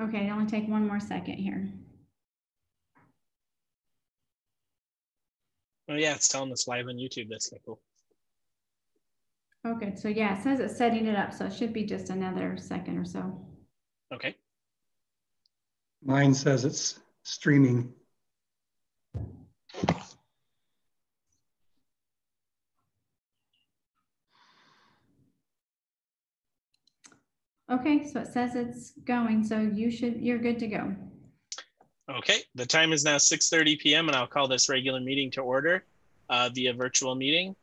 Okay, it'll only take one more second here. Oh yeah, it's telling us live on YouTube. That's kind of cool. Okay, so yeah, it says it's setting it up, so it should be just another second or so. Okay. Mine says it's streaming. Okay, so it says it's going, so you're good to go. Okay, the time is now 6:30 p.m. and I'll call this regular meeting to order via virtual meeting.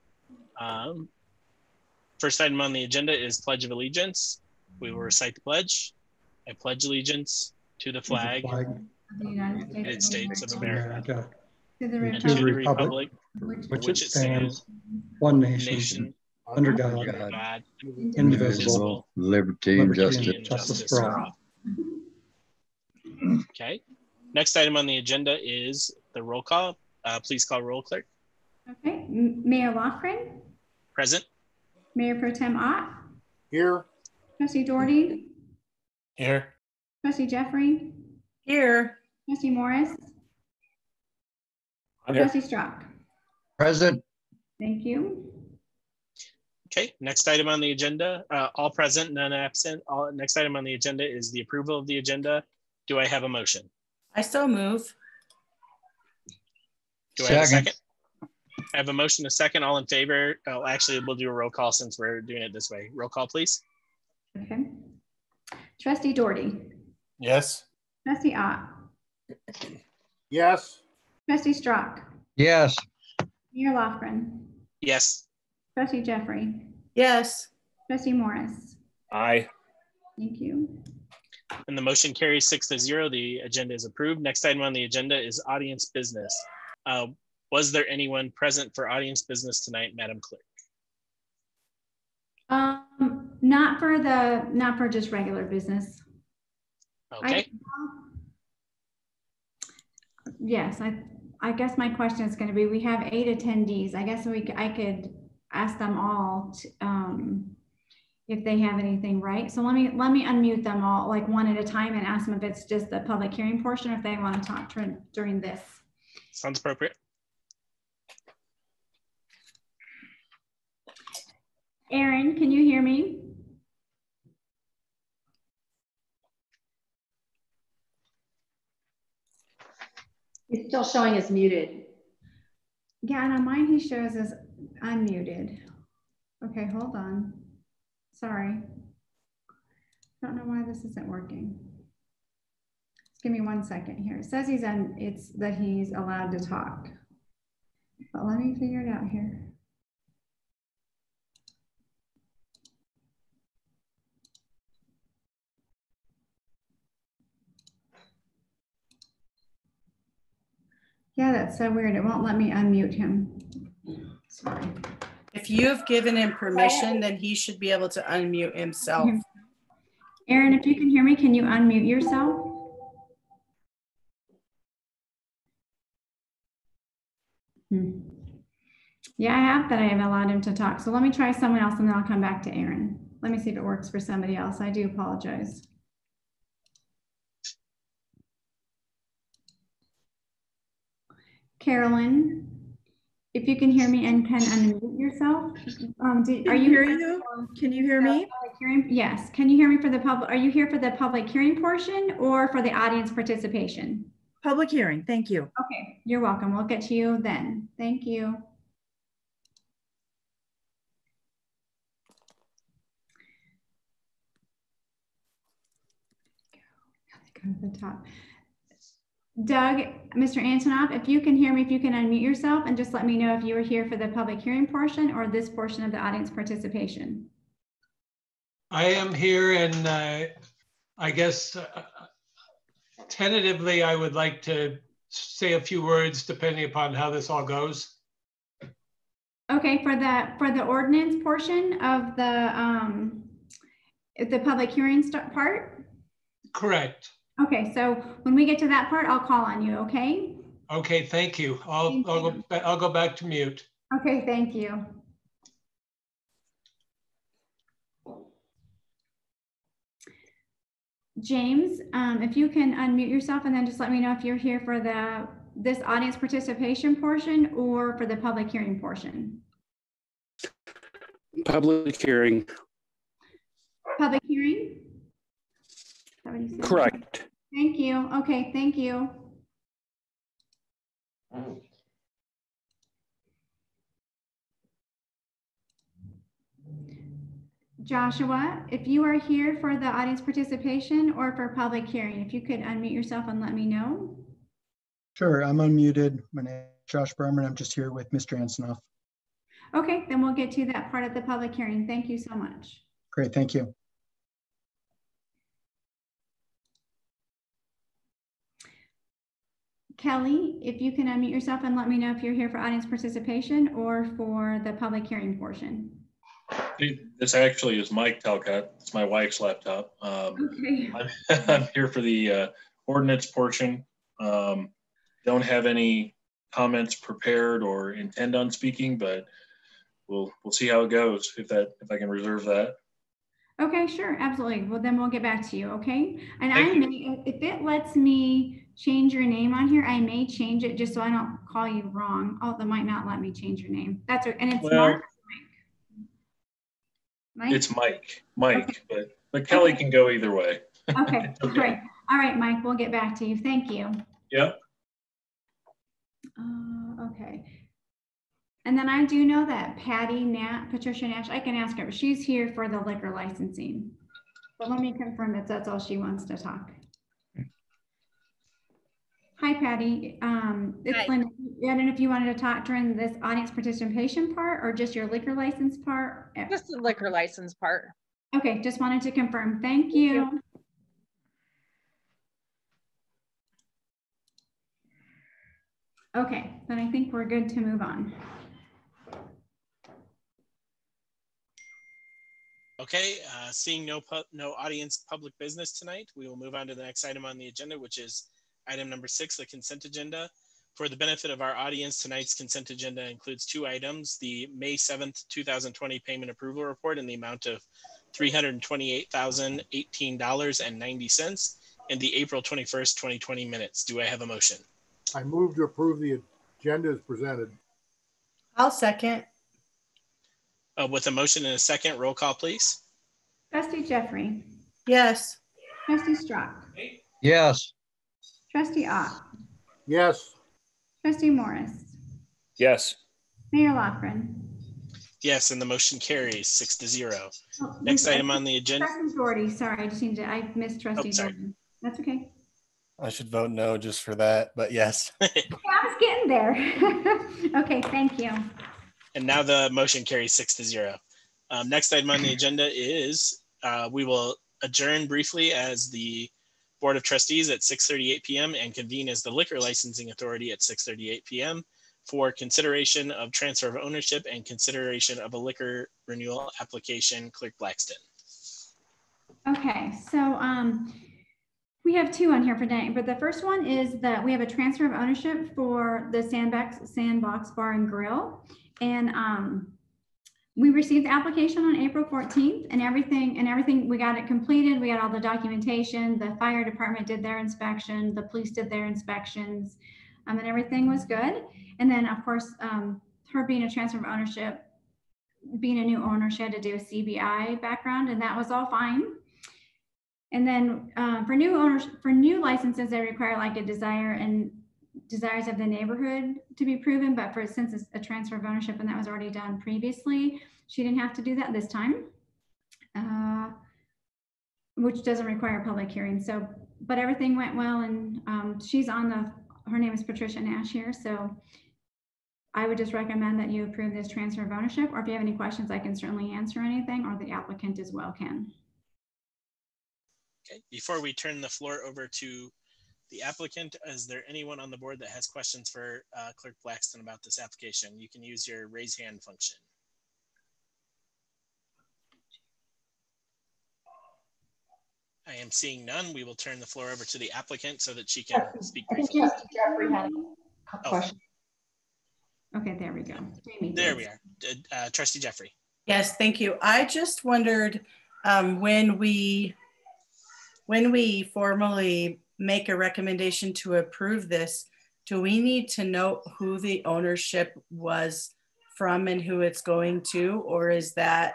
First item on the agenda is Pledge of Allegiance. We will recite the pledge. I pledge allegiance to the flag of the United States of America, to the and to the republic republic which it stands, one nation, under God, indivisible, liberty and justice for all. Okay. Next item on the agenda is the roll call. Please call roll, clerk. Okay. Mayor Lochbuie. Present. Mayor Pro Tem Ott. Here. Trustee Doherty. Here. Trustee Jeffrey. Here. Trustee Morris. Here. Trustee Strock. Present. Thank you. Okay, next item on the agenda, all present, none absent. Next item on the agenda is the approval of the agenda. Do I have a motion? I so move. Do I have a second? I have a motion, a second, all in favor. Oh, actually, we'll do a roll call since we're doing it this way. Roll call, please. Okay. Trustee Doherty. Yes. Trustee Ott. Yes. Trustee Strock. Yes. Mayor Lochbuie. Yes. Trustee Jeffrey. Yes. Trustee Morris. Aye. Thank you. And the motion carries 6-0. The agenda is approved. Next item on the agenda is audience business. Was there anyone present for audience business tonight, Madam Clerk? Not for just regular business. Okay. Yes, I guess my question is going to be, we have 8 attendees. I guess I could ask them all to, if they have anything, right? So let me unmute them all like one at a time and ask them if it's just the public hearing portion, or if they want to talk during this. Sounds appropriate. Aaron, can you hear me? He's still showing as muted. Yeah, and on mine he shows as unmuted. Okay, hold on. Sorry. Don't know why this isn't working. Just give me 1 second here. It says it's that he's allowed to talk. But let me figure it out here. Yeah, that's so weird. It won't let me unmute him. Sorry. If you've given him permission, then he should be able to unmute himself. Aaron, if you can hear me, can you unmute yourself? Yeah, I have that I have allowed him to talk. So let me try someone else and then I'll come back to Aaron. Let me see if it works for somebody else. I do apologize. Carolyn, if you can hear me and can unmute yourself. Are you hear you? Can you hear me? Yes. Can you hear me for the public? Are you here for the public hearing portion or for the audience participation? Public hearing. Thank you. Okay, you're welcome. We'll get to you then. Thank you. Go to the top. Doug, Mr. Antonoff, if you can hear me, if you can unmute yourself and just let me know if you were here for the public hearing portion or this portion of the audience participation. I am here, and I guess tentatively I would like to say a few words depending upon how this all goes. Okay, for the ordinance portion of the public hearing part? Correct. Okay, so when we get to that part, I'll call on you, okay? Okay, thank you. I'll go back to mute. Okay, thank you. James, if you can unmute yourself and then just let me know if you're here for this audience participation portion or for the public hearing portion. Public hearing. Public hearing? Is that what you said? Correct. Thank you. Okay, thank you. Joshua, if you are here for the audience participation or for public hearing, if you could unmute yourself and let me know. Sure, I'm unmuted. My name is Josh Berman. I'm just here with Mr. Ansonoff. Okay, then we'll get to that part of the public hearing. Thank you so much. Great, thank you. Kelly, if you can unmute yourself and let me know if you're here for audience participation or for the public hearing portion. This actually is Mike Talcott. It's my wife's laptop. Okay. I'm here for the ordinance portion. Don't have any comments prepared or intend on speaking, but we'll see how it goes if I can reserve that. Okay, sure, absolutely. Well, then we'll get back to you, okay? And I may, if it lets me change your name on here, I may change it just so I don't call you wrong. Oh, that might not let me change your name. That's and it's Mark. Mike? It's Mike, okay. but Kelly can go either way. Okay, great. All right, Mike, we'll get back to you. Thank you. Yep. Okay. And then I do know that Patricia Nash, I can ask her, she's here for the liquor licensing. But let me confirm that that's all she wants to talk. Hi, Patty. It's Linda. I don't know if you wanted to talk during this audience participation part or just your liquor license part. Just the liquor license part. Okay, just wanted to confirm. Thank you. Okay, then I think we're good to move on. Okay, seeing no audience public business tonight, we will move on to the next item on the agenda, which is item number 6, the consent agenda. For the benefit of our audience, tonight's consent agenda includes 2 items: the May 7th, 2020 payment approval report in the amount of $328,018.90 and the April 21st, 2020 minutes. Do I have a motion? I move to approve the agenda as presented. I'll second. With a motion and a second, roll call, please. Trustee Jeffrey. Yes. Trustee Strock. Yes. Trustee Ott. Yes. Trustee Morris. Yes. Mayor Loughran. Yes, and the motion carries 6-0. Next item on the agenda. Trustee Doherty, sorry, I missed Trustee Doherty. That's okay. I should vote no just for that, but yes. I was getting there. Okay, thank you. And now the motion carries 6-0. Next item on the agenda is we will adjourn briefly as the Board of Trustees at 6:38 p.m. and convene as the Liquor Licensing Authority at 6:38 p.m. for consideration of transfer of ownership and consideration of a liquor renewal application. Clerk Blackston. Okay, so we have 2 on here for tonight, but the first one is that we have a transfer of ownership for the Sandbox Bar and Grill. And we received the application on April 14th and everything, we got it completed. We got all the documentation. The fire department did their inspection. The police did their inspections, and everything was good. And then of course, her being a transfer of ownership, being a new owner, she had to do a CBI background, and that was all fine. And then for new owners, for new licenses, they require like a desires of the neighborhood to be proven, but since it's a transfer of ownership and that was already done previously, she didn't have to do that this time, which doesn't require a public hearing. So, but everything went well, and she's on her name is Patricia Nash here. So I would just recommend that you approve this transfer of ownership, or if you have any questions, I can certainly answer anything, or the applicant as well can. Okay, before we turn the floor over to the applicant, is there anyone on the board that has questions for Clerk Blackston about this application? You can use your raise hand function. I am seeing none. We will turn the floor over to the applicant so that she can speak briefly. Trustee Jeffrey had a question. Okay, there we go. Jamie, there we are. Trustee Jeffrey. Yes, thank you. I just wondered when we when we formally make a recommendation to approve this, do we need to note who the ownership was from and who it's going to, or is that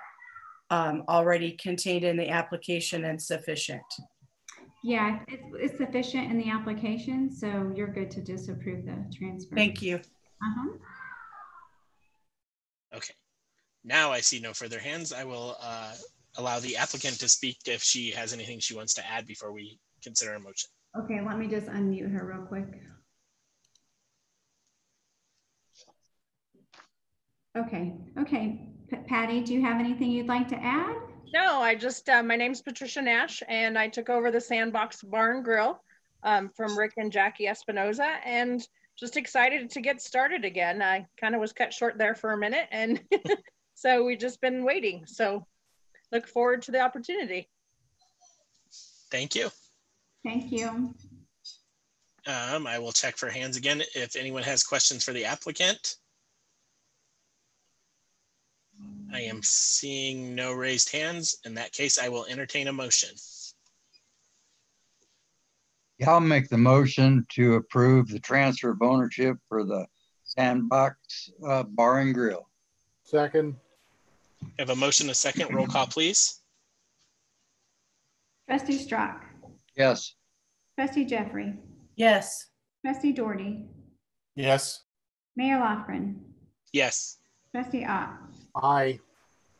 already contained in the application and sufficient? Yeah, it's sufficient in the application, so you're good to disapprove the transfer. Thank you. Okay. Now I see no further hands. I will allow the applicant to speak if she has anything she wants to add before we consider a motion. Okay, let me just unmute her real quick. Okay. Patty, do you have anything you'd like to add? No, I just, my name's Patricia Nash, and I took over the Sandbox Bar and Grill from Rick and Jackie Espinoza, and just excited to get started again. I kind of was cut short there for a minute, and so we've just been waiting. So look forward to the opportunity. Thank you. Thank you. I will check for hands again. If anyone has questions for the applicant. I am seeing no raised hands. In that case, I will entertain a motion. Yeah, I'll make the motion to approve the transfer of ownership for the Sandbox Bar and Grill. Second. I have a motion, a second. Roll call, please. Trustee Strock. Yes. Trustee Jeffrey. Yes. Trustee Doherty. Yes. Mayor Lofgren. Yes. Trustee Ott. Aye.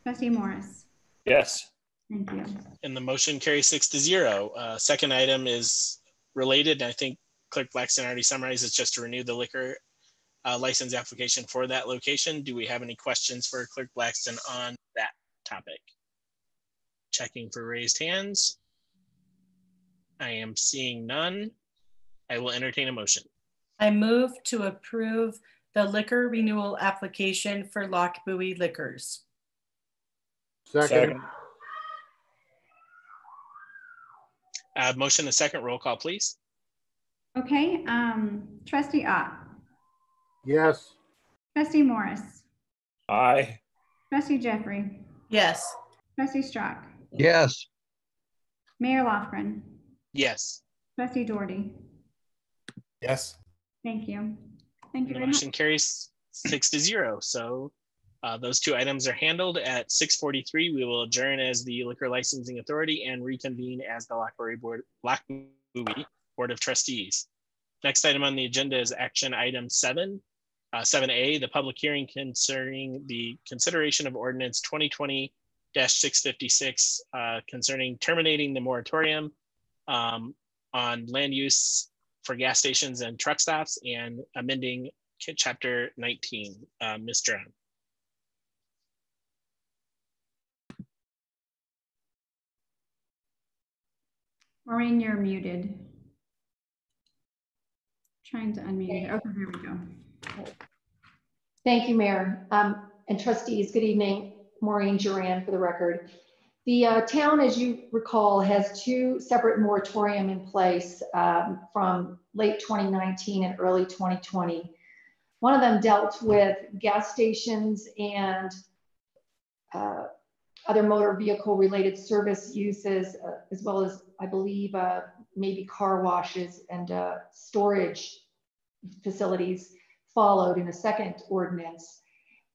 Trustee Morris. Yes. Thank you. And the motion carries 6-0. Second item is related. And I think Clerk Blackston already summarized. It's just to renew the liquor license application for that location. Do we have any questions for Clerk Blackston on that topic? Checking for raised hands. I am seeing none. I will entertain a motion. I move to approve the liquor renewal application for Lochbuie Liquors. Second. Motion, a second. Roll call, please. Okay, Trustee Ott. Yes. Trustee Morris. Aye. Trustee Jeffrey. Yes. Trustee Strock. Yes. Mayor Lofgren. Yes. Trustee Doherty. Yes. Thank you. Thank you The very much. motion carries 6-0. So those two items are handled. At 6:43, we will adjourn as the Liquor Licensing Authority and reconvene as the Lochbuie Board of Trustees. Next item on the agenda is action item 7. 7A, the public hearing concerning the consideration of ordinance 2020-656 concerning terminating the moratorium on land use for gas stations and truck stops and amending chapter 19. Ms. Drown. Maureen, you're muted. Trying to unmute. Okay, here we go. Thank you, Mayor. And trustees, good evening. Maureen Duran for the record. The town, as you recall, has 2 separate moratorium in place from late 2019 and early 2020. One of them dealt with gas stations and other motor vehicle related service uses, as well as, I believe, maybe car washes and storage facilities followed in a second ordinance.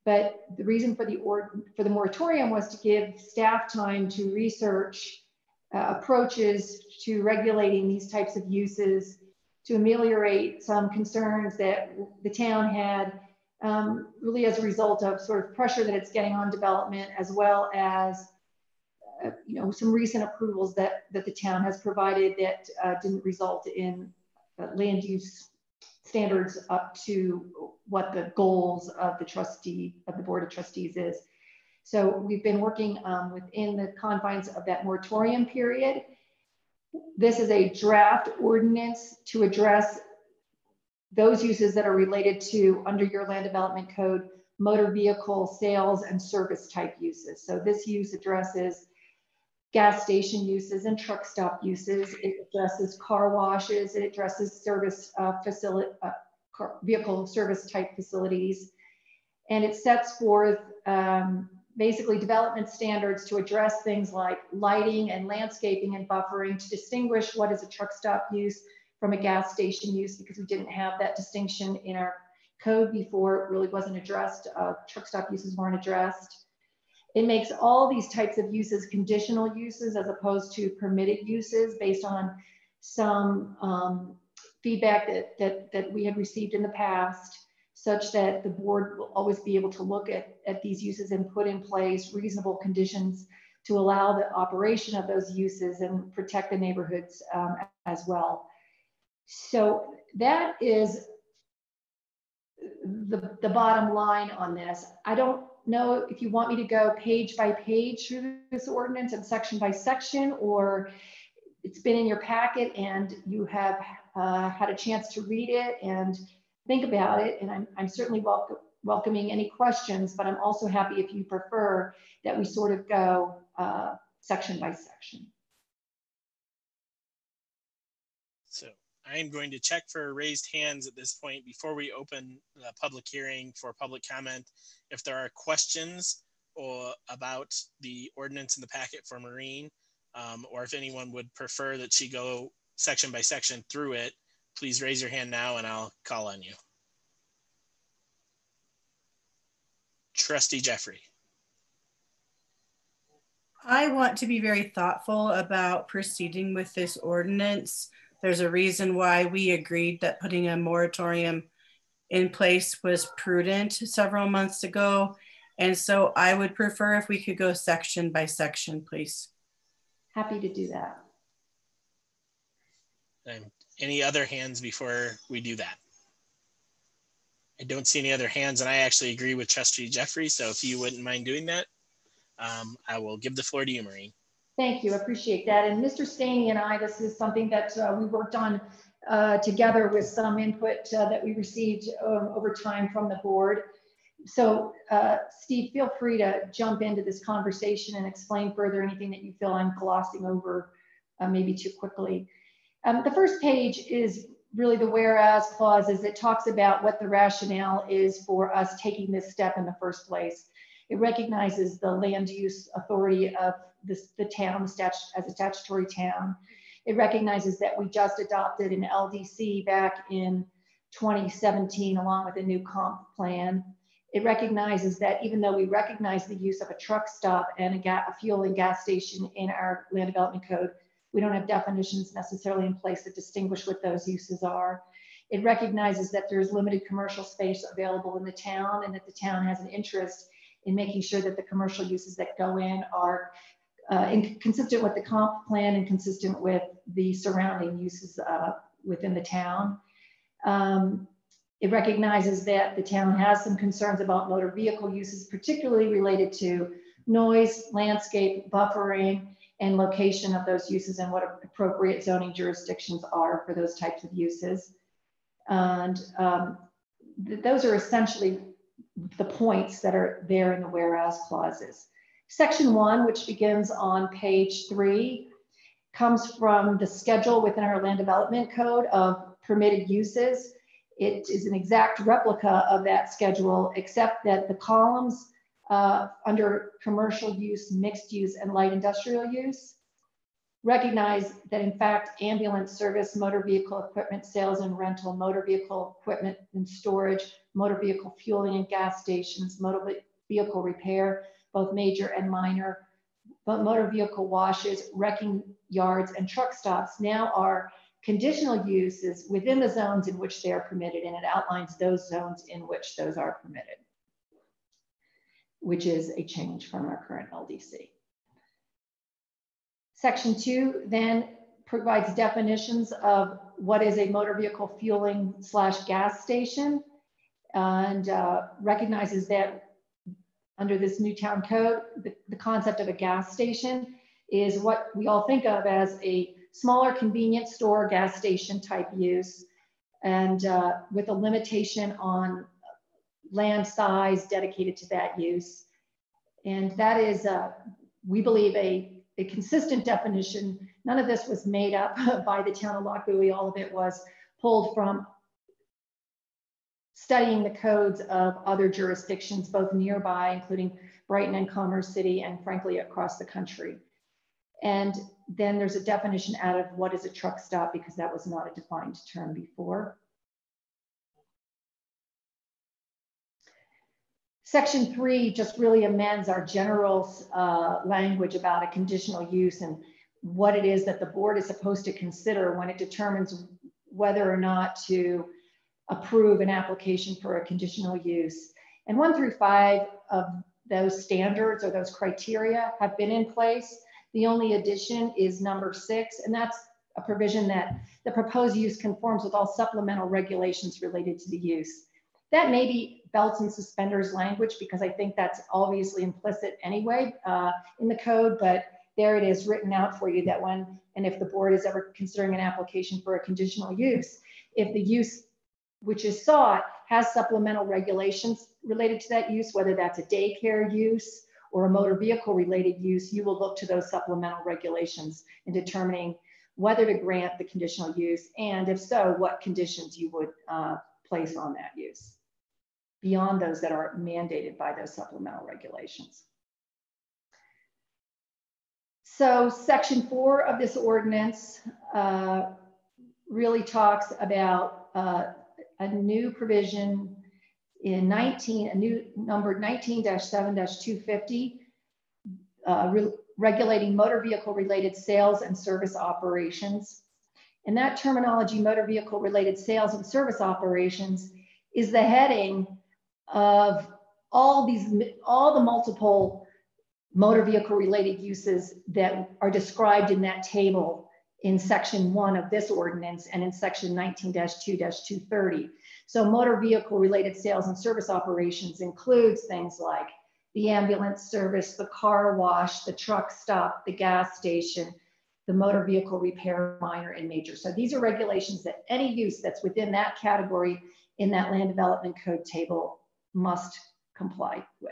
But the reason for the moratorium was to give staff time to research approaches to regulating these types of uses to ameliorate some concerns that the town had really as a result of sort of pressure that it's getting on development, as well as some recent approvals that the town has provided that didn't result in land use standards up to what the goals of the Board of Trustees is. So we've been working within the confines of that moratorium period. This is a draft ordinance to address those uses that are related to, under your land development code, motor vehicle sales and service type uses. So this use addresses gas station uses and truck stop uses. It addresses car washes. It addresses service vehicle service type facilities. And it sets forth basically development standards to address things like lighting and landscaping and buffering, to distinguish what is a truck stop use from a gas station use, because we didn't have that distinction in our code before. It really wasn't addressed. Truck stop uses weren't addressed. It makes all these types of uses conditional uses as opposed to permitted uses based on some feedback that we had received in the past, such that the board will always be able to look at these uses and put in place reasonable conditions to allow the operation of those uses and protect the neighborhoods as well. So that is the bottom line on this. I don't know if you want me to go page by page through this ordinance and section by section, or it's been in your packet and you have had a chance to read it and think about it. And I'm certainly welcoming any questions, but I'm also happy if you prefer that we sort of go section by section. So I am going to check for raised hands at this point before we open the public hearing for public comment. If there are questions or about the ordinance in the packet for Maureen, or if anyone would prefer that she go section by section through it, please raise your hand now and I'll call on you. Trustee Jeffrey. I want to be very thoughtful about proceeding with this ordinance. There's a reason why we agreed that putting a moratorium in place was prudent several months ago. And so I would prefer if we could go section by section, please. Happy to do that. Any other hands before we do that? I don't see any other hands, and I actually agree with Trustee Jeffrey. So if you wouldn't mind doing that, I will give the floor to you, Maureen. Thank you, I appreciate that. And Mr. Staney and I, this is something that we worked on together with some input that we received over time from the board. So Steve, feel free to jump into this conversation and explain further anything that you feel I'm glossing over maybe too quickly. The first page is really the whereas clauses. It talks about what the rationale is for us taking this step in the first place. It recognizes the land use authority of the town as a statutory town. It recognizes that we just adopted an LDC back in 2017 along with a new comp plan. It recognizes that even though we recognize the use of a truck stop and a fuel and gas station in our land development code, we don't have definitions necessarily in place that distinguish what those uses are. It recognizes that there's limited commercial space available in the town and that the town has an interest in making sure that the commercial uses that go in are consistent with the comp plan and consistent with the surrounding uses within the town. It recognizes that the town has some concerns about motor vehicle uses, particularly related to noise, landscape, buffering, and location of those uses and what appropriate zoning jurisdictions are for those types of uses. And those are essentially the points that are there in the whereas clauses. Section 1, which begins on page 3, comes from the schedule within our land development code of permitted uses. It is an exact replica of that schedule, except that the columns under commercial use, mixed use, and light industrial use recognize that in fact ambulance service, motor vehicle equipment sales and rental, motor vehicle equipment and storage, motor vehicle fueling and gas stations, motor vehicle repair, both major and minor, but motor vehicle washes, wrecking yards, and truck stops now are conditional uses within the zones in which they are permitted, and it outlines those zones in which those are permitted, which is a change from our current LDC. Section 2 then provides definitions of what is a motor vehicle fueling / gas station, and recognizes that under this new town code, the concept of a gas station is what we all think of as a smaller convenience store gas station type use, and with a limitation on land size dedicated to that use. And that is, we believe, a consistent definition. None of this was made up by the town of Lochbuie. All of it was pulled from studying the codes of other jurisdictions, both nearby, including Brighton and Commerce City, and frankly, across the country. And then there's a definition out of what is a truck stop, because that was not a defined term before. Section 3 just really amends our general language about a conditional use and what it is that the board is supposed to consider when it determines whether or not to approve an application for a conditional use. And 1 through 5 of those standards or those criteria have been in place. The only addition is number 6, and that's a provision that the proposed use conforms with all supplemental regulations related to the use. That may be belts and suspenders language, because I think that's obviously implicit anyway in the code, but there it is written out for you that when, and if the board is ever considering an application for a conditional use, if the use which is sought has supplemental regulations related to that use, whether that's a daycare use or a motor vehicle related use, you will look to those supplemental regulations in determining whether to grant the conditional use, and if so, what conditions you would place on that use beyond those that are mandated by those supplemental regulations. So section 4 of this ordinance really talks about a new provision in a new numbered 19-7-250, regulating motor vehicle related sales and service operations. And that terminology, motor vehicle related sales and service operations, is the heading of all the multiple motor vehicle related uses that are described in that table in section 1 of this ordinance and in section 19-2-230. So motor vehicle related sales and service operations includes things like the ambulance service, the car wash, the truck stop, the gas station, the motor vehicle repair, minor and major. So these are regulations that any use that's within that category in that land development code table must comply with.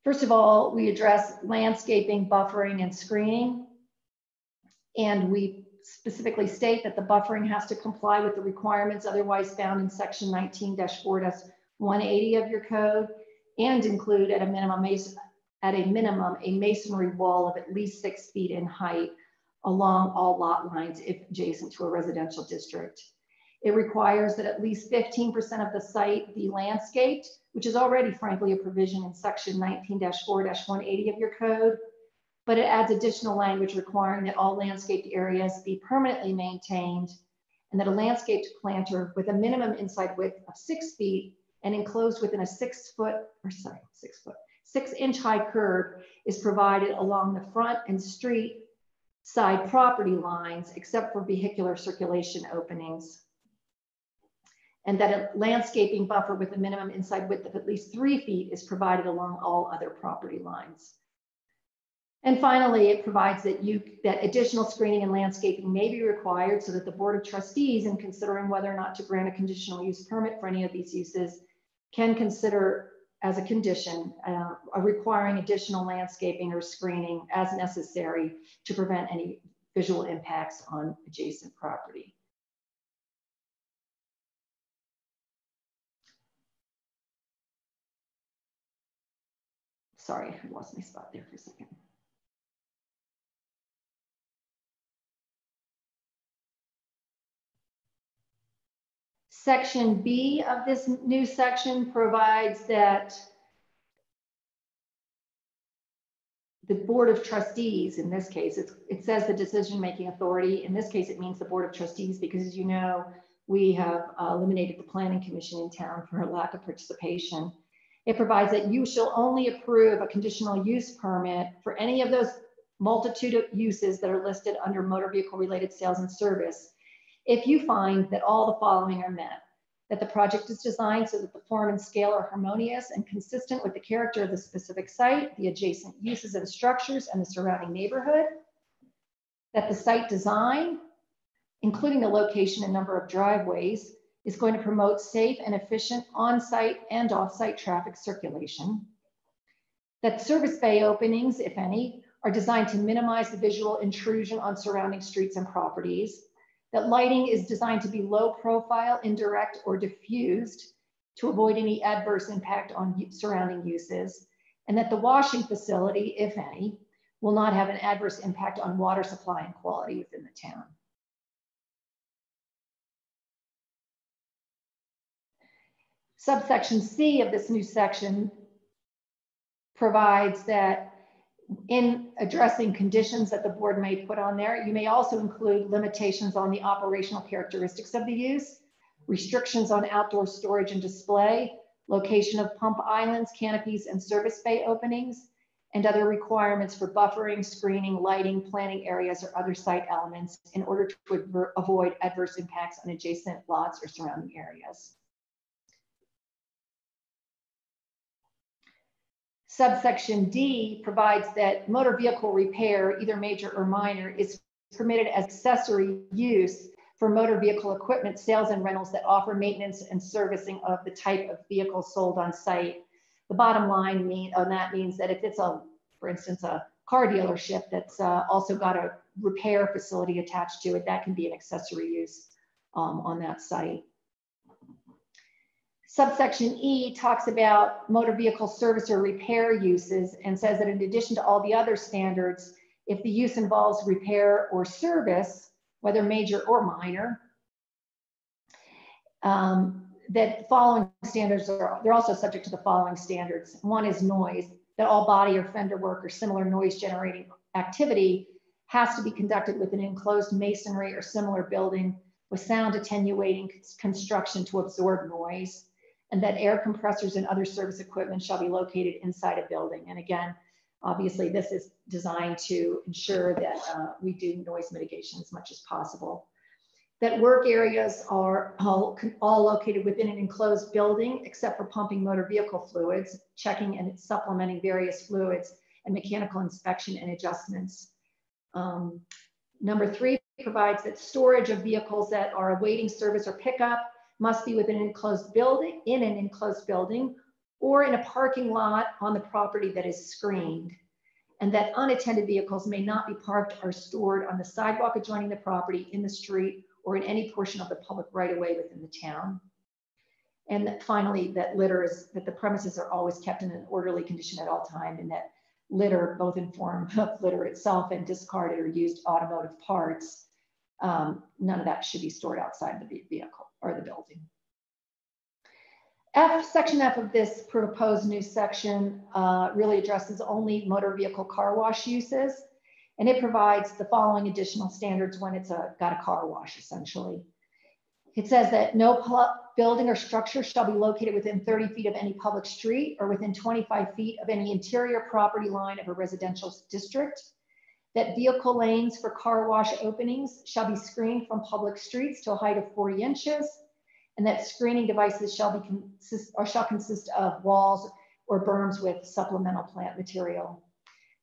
First of all, we address landscaping, buffering, and screening. And we specifically state that the buffering has to comply with the requirements otherwise found in section 19-4-180 of your code, and include at a minimum a masonry wall of at least 6 feet in height along all lot lines if adjacent to a residential district. It requires that at least 15% of the site be landscaped, which is already frankly a provision in section 19-4-180 of your code, but it adds additional language requiring that all landscaped areas be permanently maintained, and that a landscaped planter with a minimum inside width of 6 feet and enclosed within a 6 inch high curb is provided along the front and street side property lines, except for vehicular circulation openings. And that a landscaping buffer with a minimum inside width of at least 3 feet is provided along all other property lines. And finally, it provides that additional screening and landscaping may be required so that the Board of Trustees, in considering whether or not to grant a conditional use permit for any of these uses, can consider as a condition requiring additional landscaping or screening as necessary to prevent any visual impacts on adjacent property. Sorry, I lost my spot there for a second. Section B of this new section provides that the Board of Trustees, in this case, it says the decision-making authority. In this case, it means the Board of Trustees, because as you know, we have eliminated the Planning Commission in town for a lack of participation. It provides that you shall only approve a conditional use permit for any of those multitude of uses that are listed under motor vehicle related sales and service if you find that all the following are met: that the project is designed so that the form and scale are harmonious and consistent with the character of the specific site, the adjacent uses and structures, and the surrounding neighborhood; that the site design, including the location and number of driveways, is going to promote safe and efficient on-site and off-site traffic circulation; that service bay openings, if any, are designed to minimize the visual intrusion on surrounding streets and properties; that lighting is designed to be low profile, indirect, or diffused to avoid any adverse impact on surrounding uses, and that the washing facility, if any, will not have an adverse impact on water supply and quality within the town. Subsection C of this new section provides that in addressing conditions that the board may put on there, you may also include limitations on the operational characteristics of the use, restrictions on outdoor storage and display, location of pump islands, canopies, and service bay openings, and other requirements for buffering, screening, lighting, planting areas, or other site elements in order to avoid adverse impacts on adjacent lots or surrounding areas. Subsection D provides that motor vehicle repair, either major or minor, is permitted as accessory use for motor vehicle equipment sales and rentals that offer maintenance and servicing of the type of vehicle sold on site. The bottom line on that means that if it's for instance, a car dealership that's also got a repair facility attached to it, that can be an accessory use on that site. Subsection E talks about motor vehicle service or repair uses and says that in addition to all the other standards, if the use involves repair or service, whether major or minor, that following standards they're also subject to the following standards. One is noise, that all body or fender work or similar noise generating activity has to be conducted within an enclosed masonry or similar building with sound attenuating construction to absorb noise, and that air compressors and other service equipment shall be located inside a building. And again, obviously this is designed to ensure that we do noise mitigation as much as possible. That work areas are all located within an enclosed building, except for pumping motor vehicle fluids, checking and supplementing various fluids, and mechanical inspection and adjustments. Number 3 provides that storage of vehicles that are awaiting service or pickup must be within an enclosed building, or in a parking lot on the property that is screened, and that unattended vehicles may not be parked or stored on the sidewalk adjoining the property, in the street, or in any portion of the public right-of-way within the town. And finally, that the premises are always kept in an orderly condition at all time, and that litter, both in form of litter itself and discarded or used automotive parts, none of that should be stored outside the vehicle or the building. Section F of this proposed new section really addresses only motor vehicle car wash uses, and it provides the following additional standards when it's got a car wash, essentially. It says that no building or structure shall be located within 30 feet of any public street or within 25 feet of any interior property line of a residential district. That vehicle lanes for car wash openings shall be screened from public streets to a height of 40 inches, and that screening devices shall consist of walls or berms with supplemental plant material.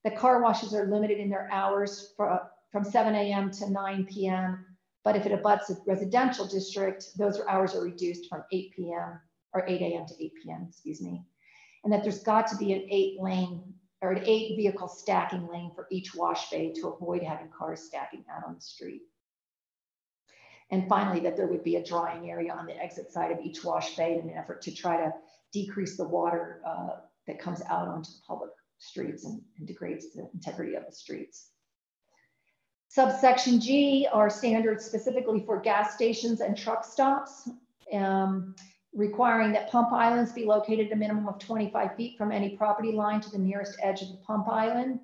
The car washes are limited in their hours from 7 a.m. to 9 p.m., but if it abuts a residential district, those hours are reduced from 8 p.m. or 8 a.m. to 8 p.m., excuse me. And that there's got to be an 8 vehicle stacking lane for each wash bay to avoid having cars stacking out on the street. And finally, that there would be a drying area on the exit side of each wash bay in an effort to try to decrease the water that comes out onto the public streets and degrades the integrity of the streets. Subsection G are standards specifically for gas stations and truck stops, requiring that pump islands be located a minimum of 25 feet from any property line to the nearest edge of the pump island,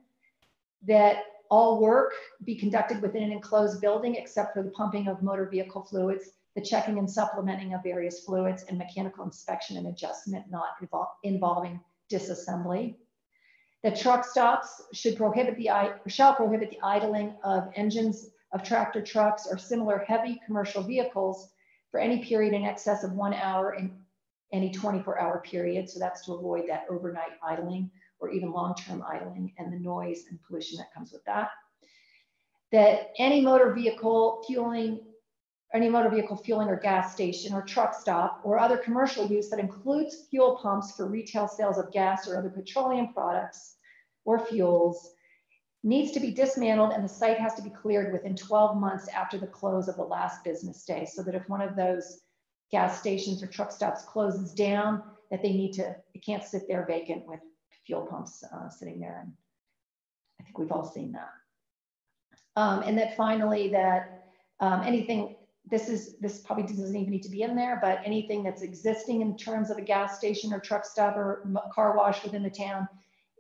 that all work be conducted within an enclosed building except for the pumping of motor vehicle fluids, the checking and supplementing of various fluids, and mechanical inspection and adjustment not involving disassembly. That truck stops shall prohibit the idling of engines of tractor trucks or similar heavy commercial vehicles for any period in excess of 1 hour in any 24-hour period. So that's to avoid that overnight idling or even long-term idling and the noise and pollution that comes with that. That any motor vehicle fueling or gas station or truck stop or other commercial use that includes fuel pumps for retail sales of gas or other petroleum products or fuels needs to be dismantled, and the site has to be cleared within 12 months after the close of the last business day, so that if one of those gas stations or truck stops closes down, that it can't sit there vacant with fuel pumps sitting there. And I think we've all seen that. And that finally that anything, this probably doesn't even need to be in there, but anything that's existing in terms of a gas station or truck stop or car wash within the town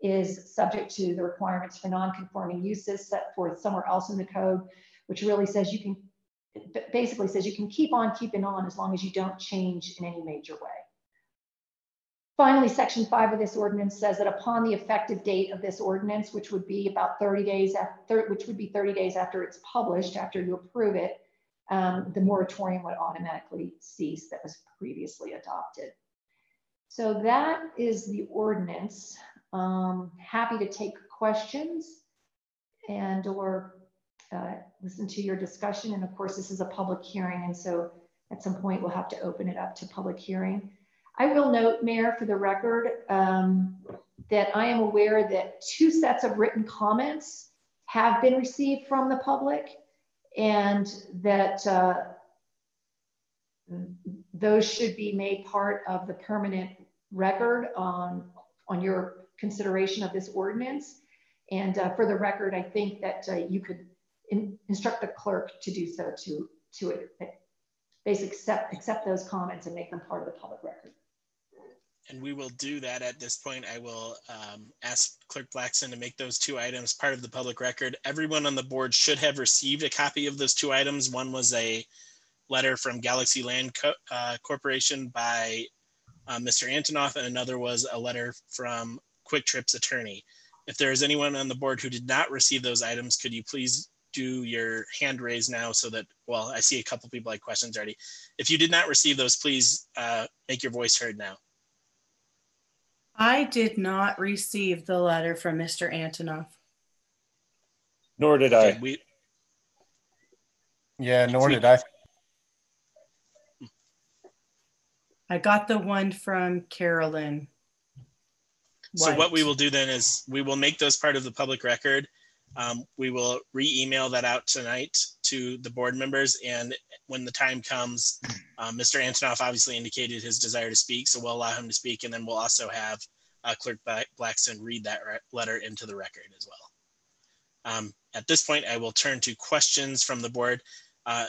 is subject to the requirements for non-conforming uses set forth somewhere else in the code, which really says basically says you can keep on keeping on as long as you don't change in any major way. Finally, section 5 of this ordinance says that upon the effective date of this ordinance, which would be about 30 days after, it's published, after you approve it, the moratorium would automatically cease that was previously adopted. So that is the ordinance. Happy to take questions and or listen to your discussion. And of course, this is a public hearing. And so at some point we'll have to open it up to public hearing. I will note, Mayor, for the record, that I am aware that 2 sets of written comments have been received from the public, and that those should be made part of the permanent record on your consideration of this ordinance. And for the record, I think that you could instruct the clerk to do so to basically accept those comments and make them part of the public record. And we will do that at this point. I will ask Clerk Blackson to make those 2 items part of the public record. Everyone on the board should have received a copy of those 2 items. One was a letter from Galaxy Land Corporation by Mr. Antonoff, and another was a letter from Quick Trip's attorney. If there is anyone on the board who did not receive those items, could you please do your hand raise now so that, well, I see a couple people like questions already. If you did not receive those, please make your voice heard now. I did not receive the letter from Mr. Antonoff. Nor did I. Yeah, nor did I. I got the one from Carolyn White. So what we will do then is we will make those part of the public record. We will re-email that out tonight to the board members. And when the time comes, Mr. Antonoff obviously indicated his desire to speak, so we'll allow him to speak. And then we'll also have Clerk Blackson read that letter into the record as well. At this point, I will turn to questions from the board.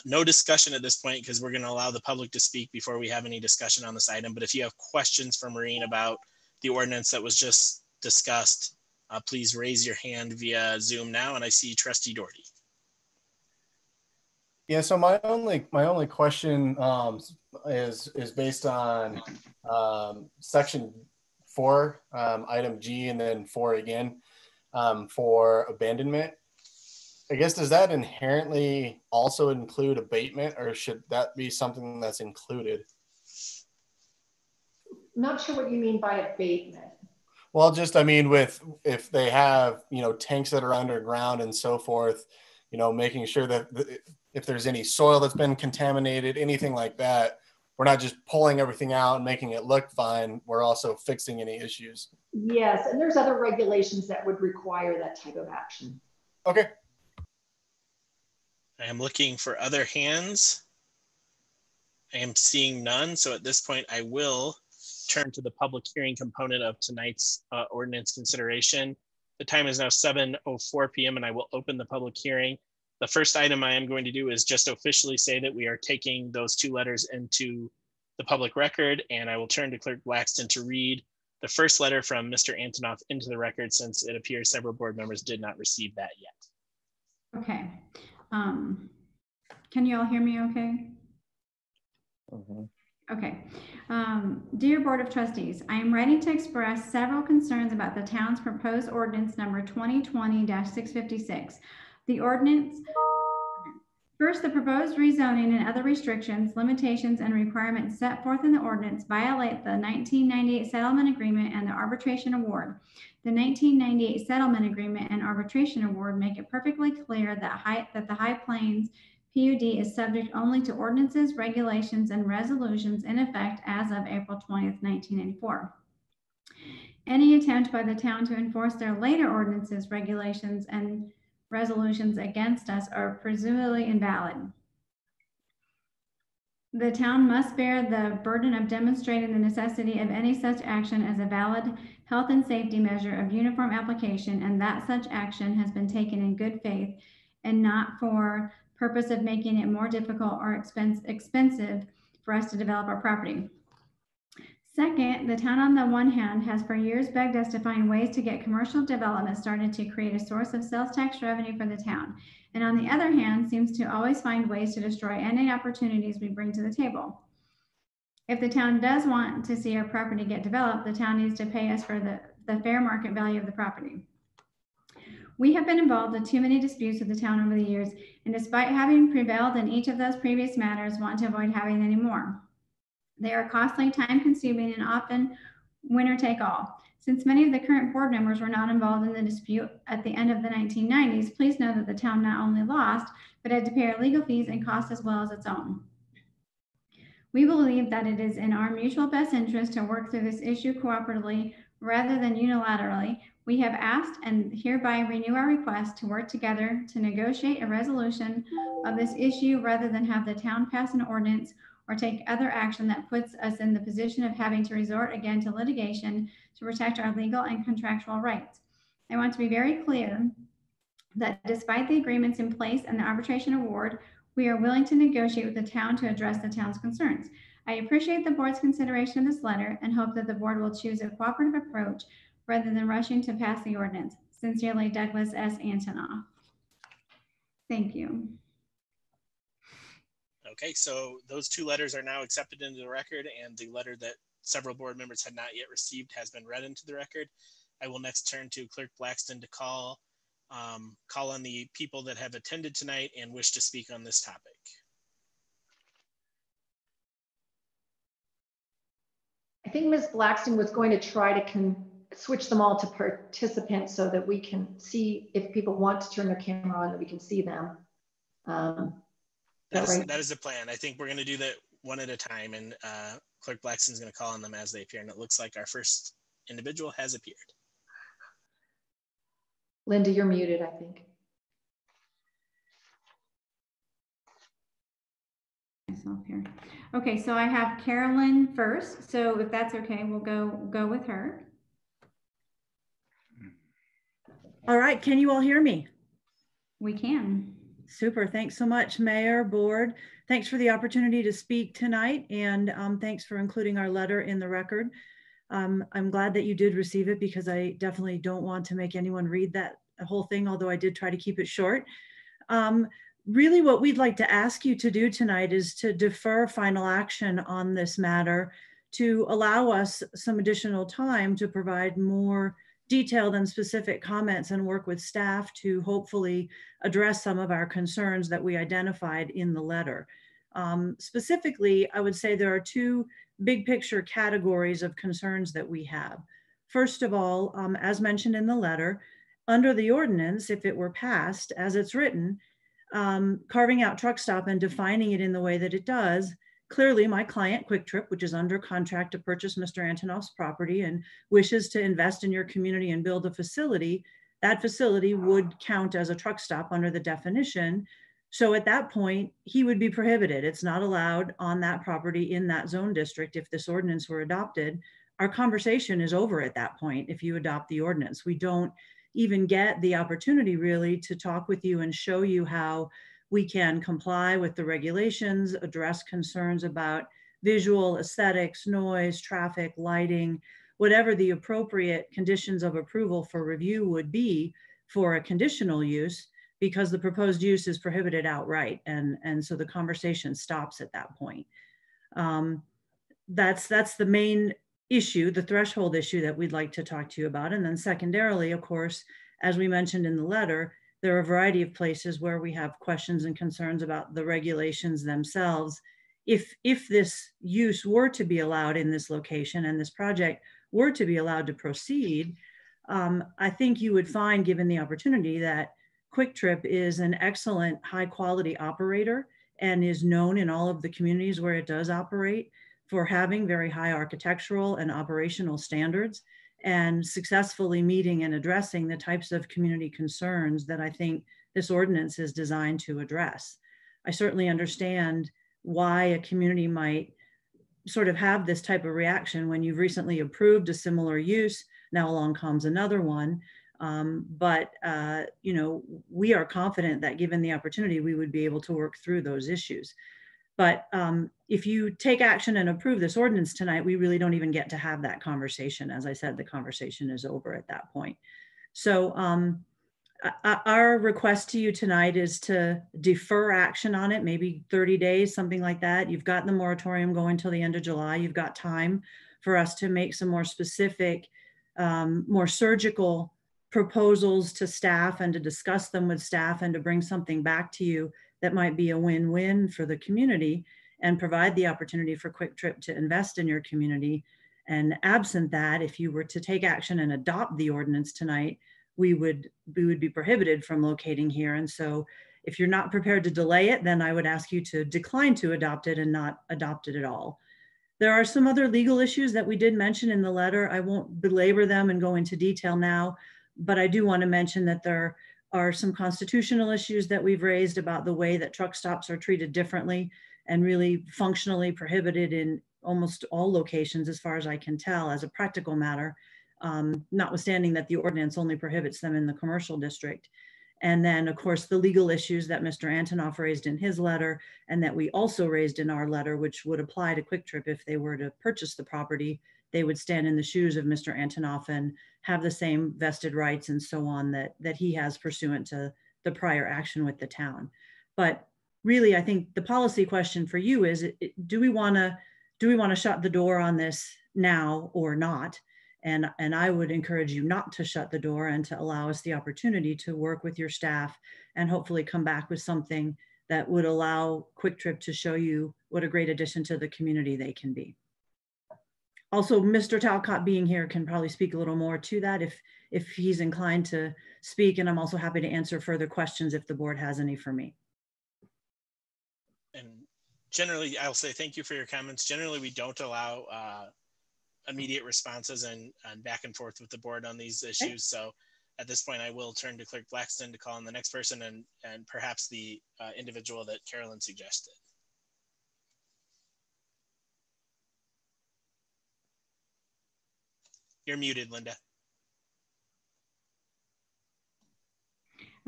No discussion at this point because we're going to allow the public to speak before we have any discussion on this item. But if you have questions for Maureen about the ordinance that was just discussed, please raise your hand via Zoom now. And I see Trustee Doherty. Yeah, so my only question is based on section 4, item G, and then 4 again for abandonment. I guess, does that inherently also include abatement, or should that be something that's included? Not sure what you mean by abatement. Well, just, I mean, if they have, tanks that are underground and so forth, making sure that if there's any soil that's been contaminated, anything like that, we're not just pulling everything out and making it look fine. We're also fixing any issues. Yes, and there's other regulations that would require that type of action. Okay. I am looking for other hands. I am seeing none. So at this point, I will turn to the public hearing component of tonight's ordinance consideration. The time is now 7:04 p.m. and I will open the public hearing. The first item I am going to do is just officially say that we are taking those 2 letters into the public record, and I will turn to Clerk Blackson to read the first letter from Mr. Antonoff into the record, since it appears several board members did not receive that yet. Okay. Can you all hear me okay? Mm-hmm. Okay. Dear Board of Trustees, I am ready to express several concerns about the town's proposed ordinance number 2020-656. The ordinance, first, the proposed rezoning and other restrictions, limitations, and requirements set forth in the ordinance violate the 1998 settlement agreement and the arbitration award. The 1998 settlement agreement and arbitration award make it perfectly clear that the High Plains PUD is subject only to ordinances, regulations, and resolutions in effect as of April 20th, 1994. Any attempt by the town to enforce their later ordinances, regulations, and resolutions against us are presumably invalid. The town must bear the burden of demonstrating the necessity of any such action as a valid health and safety measure of uniform application, and that such action has been taken in good faith and not for purpose of making it more difficult or expensive for us to develop our property. Second, the town on the one hand has for years begged us to find ways to get commercial development started to create a source of sales tax revenue for the town. And on the other hand, seems to always find ways to destroy any opportunities we bring to the table. If the town does want to see our property get developed, the town needs to pay us for the fair market value of the property. We have been involved in too many disputes with the town over the years, and despite having prevailed in each of those previous matters, want to avoid having any more. They are costly, time-consuming, and often winner take all. Since many of the current board members were not involved in the dispute at the end of the 1990s, please know that the town not only lost, but had to pay our legal fees and costs as well as its own. We believe that it is in our mutual best interest to work through this issue cooperatively rather than unilaterally. We have asked and hereby renew our request to work together to negotiate a resolution of this issue rather than have the town pass an ordinance or take other action that puts us in the position of having to resort again to litigation to protect our legal and contractual rights. I want to be very clear that despite the agreements in place and the arbitration award, we are willing to negotiate with the town to address the town's concerns. I appreciate the board's consideration of this letter and hope that the board will choose a cooperative approach rather than rushing to pass the ordinance. Sincerely, Douglas S. Antonoff. Thank you. Okay, so those two letters are now accepted into the record, and the letter that several board members had not yet received has been read into the record. I will next turn to Clerk Blackston to call on the people that have attended tonight and wish to speak on this topic. I think Ms. Blackston was going to try to switch them all to participants so that we can see if people want to turn their camera on, that we can see them. That is the plan. I think we're going to do that one at a time, and Clerk Blackston's going to call on them as they appear. And it looks like our first individual has appeared. Linda, you're muted, I think. Myself here. Okay, so I have Carolyn first. So if that's okay, we'll go with her. All right, can you all hear me? We can. Super, thanks so much, Mayor, Board. Thanks for the opportunity to speak tonight, and thanks for including our letter in the record. I'm glad that you did receive it because I definitely don't want to make anyone read that whole thing, although I did try to keep it short. Really what we'd like to ask you to do tonight is to defer final action on this matter to allow us some additional time to provide more detailed and specific comments and work with staff to hopefully address some of our concerns that we identified in the letter. Specifically, I would say there are two big picture categories of concerns that we have. First of all, as mentioned in the letter, under the ordinance, if it were passed as it's written, carving out truck stop and defining it in the way that it does, clearly my client Quick Trip, which is under contract to purchase Mr. Antonoff's property and wishes to invest in your community and build a facility, that facility would count as a truck stop under the definition. So at that point, he would be prohibited. It's not allowed on that property in that zone district if this ordinance were adopted. Our conversation is over at that point if you adopt the ordinance. We don't even get the opportunity really to talk with you and show you how we can comply with the regulations, address concerns about visual, aesthetics, noise, traffic, lighting, whatever the appropriate conditions of approval for review would be for a conditional use, because the proposed use is prohibited outright. And so the conversation stops at that point. That's the main issue, the threshold issue that we'd like to talk to you about. And then secondarily, of course, as we mentioned in the letter, there are a variety of places where we have questions and concerns about the regulations themselves. If this use were to be allowed in this location and this project were to be allowed to proceed, I think you would find, given the opportunity, that Quick Trip is an excellent high quality operator and is known in all of the communities where it does operate for having very high architectural and operational standards and successfully meeting and addressing the types of community concerns that I think this ordinance is designed to address. I certainly understand why a community might sort of have this type of reaction when you've recently approved a similar use. Now along comes another one. You know, we are confident that given the opportunity, we would be able to work through those issues. But if you take action and approve this ordinance tonight, we really don't even get to have that conversation. As I said, the conversation is over at that point. So our request to you tonight is to defer action on it, maybe 30 days, something like that. You've got the moratorium going till the end of July. You've got time for us to make some more specific, more surgical proposals to staff and to discuss them with staff and to bring something back to you that might be a win-win for the community and provide the opportunity for Quick Trip to invest in your community. And absent that, if you were to take action and adopt the ordinance tonight, we would be prohibited from locating here. And so if you're not prepared to delay it, then I would ask you to decline to adopt it and not adopt it at all. There are some other legal issues that we did mention in the letter. I won't belabor them and go into detail now, but I do want to mention that there are some constitutional issues that we've raised about the way that truck stops are treated differently and really functionally prohibited in almost all locations, as far as I can tell, as a practical matter, notwithstanding that the ordinance only prohibits them in the commercial district. And then, of course, the legal issues that Mr. Antonoff raised in his letter and that we also raised in our letter, which would apply to Quick Trip if they were to purchase the property. They would stand in the shoes of Mr. Antonoff and have the same vested rights and so on that he has pursuant to the prior action with the town. But really, I think the policy question for you is, do we want to shut the door on this now or not? And I would encourage you not to shut the door and to allow us the opportunity to work with your staff and hopefully come back with something that would allow Quick Trip to show you what a great addition to the community they can be. Also, Mr. Talcott being here can probably speak a little more to that if he's inclined to speak. And I'm also happy to answer further questions if the board has any for me. And generally, I'll say thank you for your comments. Generally, we don't allow immediate responses and back and forth with the board on these issues. So at this point, I will turn to Clerk Blackston to call on the next person and perhaps the individual that Carolyn suggested. You're muted, Linda.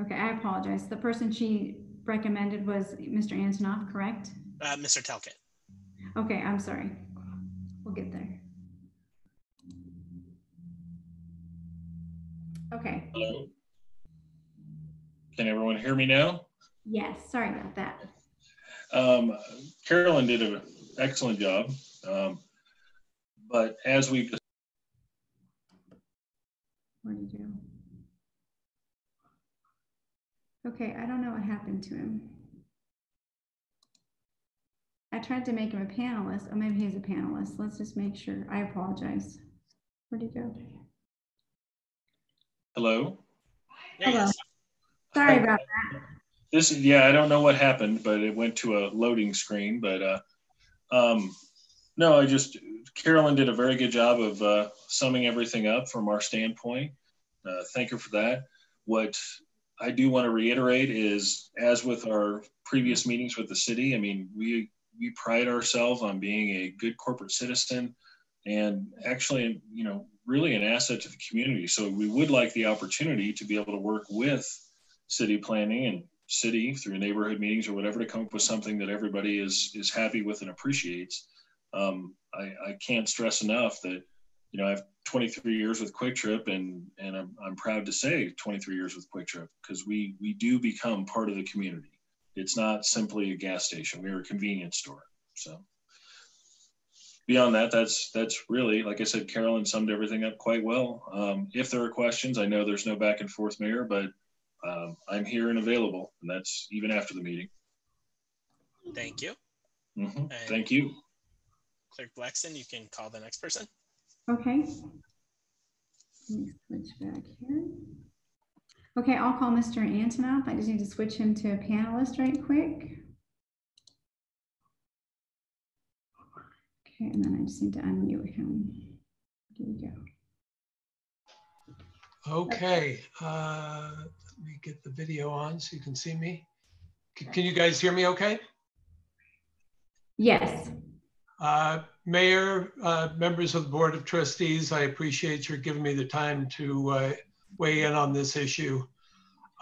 Okay, I apologize. The person she recommended was Mr. Antonoff, correct? Mr. Talcott. Okay, I'm sorry. We'll get there. Okay. Hello. Can everyone hear me now? Yes, sorry about that. Carolyn did an excellent job. But as we've What did you do? Okay, I don't know what happened to him. I tried to make him a panelist. Oh, maybe he's a panelist. Let's just make sure. I apologize. Where'd he go? Hello? Hello. Sorry about that. Yeah, I don't know what happened, but it went to a loading screen. But no, Carolyn did a very good job of summing everything up from our standpoint. Thank her for that. What I do want to reiterate is, as with our previous meetings with the city, I mean, we pride ourselves on being a good corporate citizen and actually, really an asset to the community. So we would like the opportunity to be able to work with city planning and city through neighborhood meetings or whatever to come up with something that everybody is happy with and appreciates. I can't stress enough that, I have 23 years with Quick Trip and I'm proud to say 23 years with Quick Trip because we do become part of the community. It's not simply a gas station. We're a convenience store. So beyond that, that's really, like I said, Carolyn summed everything up quite well. If there are questions, I know there's no back and forth, Mayor, but I'm here and available, and that's even after the meeting. Thank you. Thank you. Clerk Blackston, you can call the next person. Okay. Let me switch back here. Okay, I'll call Mr. Antonoff. I just need to switch him to a panelist right quick. Okay, and then I just need to unmute him. Here we go. Okay, let me get the video on so you can see me. Can you guys hear me okay? Yes. Mayor, members of the Board of Trustees, I appreciate your giving me the time to weigh in on this issue.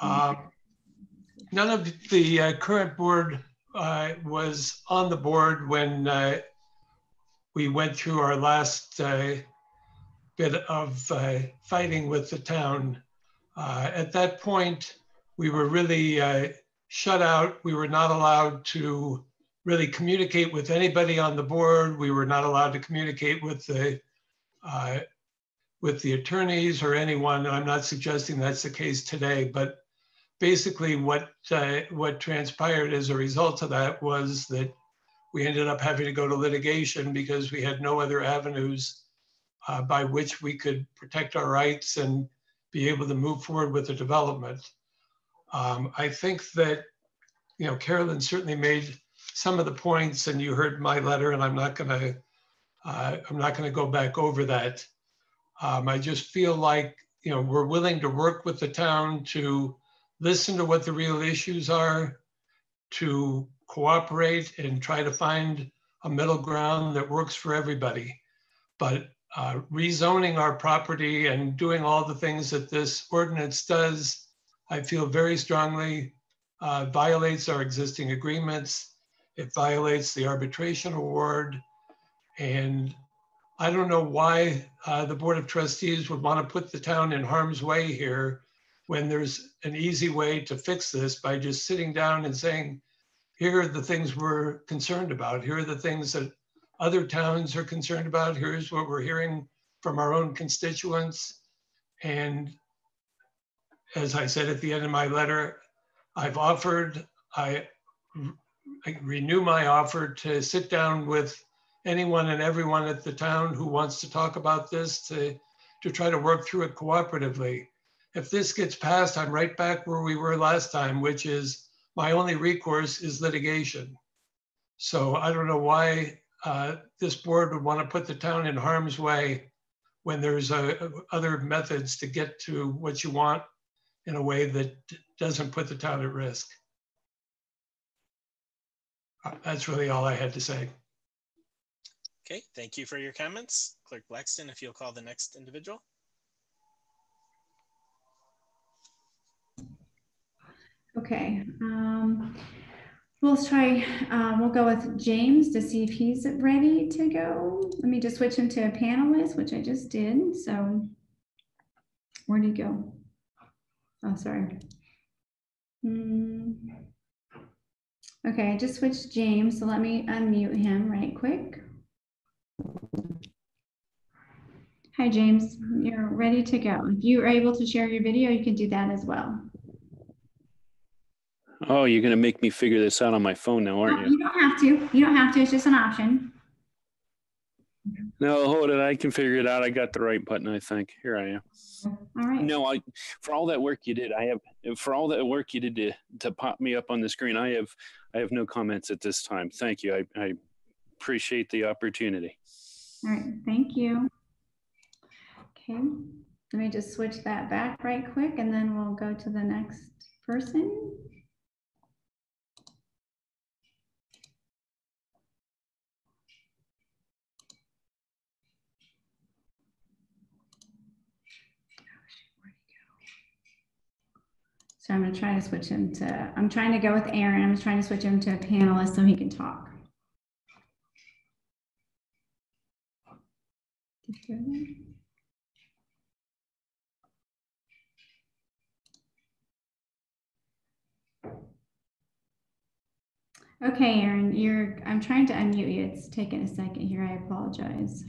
None of the current board was on the board when we went through our last bit of fighting with the town. At that point, we were really shut out. We were not allowed to really communicate with anybody on the board. We were not allowed to communicate with the attorneys or anyone. I'm not suggesting that's the case today, but basically what transpired as a result of that was that we ended up having to go to litigation because we had no other avenues by which we could protect our rights and be able to move forward with the development. I think that, you know, Carolyn certainly made some of the points, and you heard my letter, and I'm not going to go back over that. I just feel like, you know, we're willing to work with the town to listen to what the real issues are, to cooperate and try to find a middle ground that works for everybody. But rezoning our property and doing all the things that this ordinance does, I feel very strongly violates our existing agreements. It violates the arbitration award. And I don't know why the Board of Trustees would want to put the town in harm's way here when there's an easy way to fix this by just sitting down and saying, here are the things we're concerned about. Here are the things that other towns are concerned about. Here's what we're hearing from our own constituents. And as I said at the end of my letter, I renew my offer to sit down with anyone and everyone at the town who wants to talk about this to try to work through it cooperatively. If this gets passed, I'm right back where we were last time, which is my only recourse is litigation. So I don't know why this board would want to put the town in harm's way when there's other methods to get to what you want in a way that doesn't put the town at risk. That's really all I had to say. Okay, thank you for your comments. Clerk Blackston, if you'll call the next individual. Okay, we'll try, we'll go with James to see if he's ready to go. Let me just switch him to a panelist, which I just did. So where'd he go? Oh, sorry. Okay, I just switched James, so let me unmute him right quick. Hi, James, you're ready to go. If you are able to share your video, you can do that as well. Oh, you're going to make me figure this out on my phone now, aren't you? You don't have to. You don't have to. It's just an option. No, hold it. I can figure it out. I got the right button, I think. Here I am. All right. No, for all that work you did, to pop me up on the screen, I have no comments at this time. Thank you. I appreciate the opportunity. All right. Thank you. Okay. Let me just switch that back right quick, and then we'll go to the next person. So I'm going to try to switch him to, I'm trying to go with Aaron. I'm trying to switch him to a panelist so he can talk. Okay, Aaron, I'm trying to unmute you. It's taking a second here. I apologize.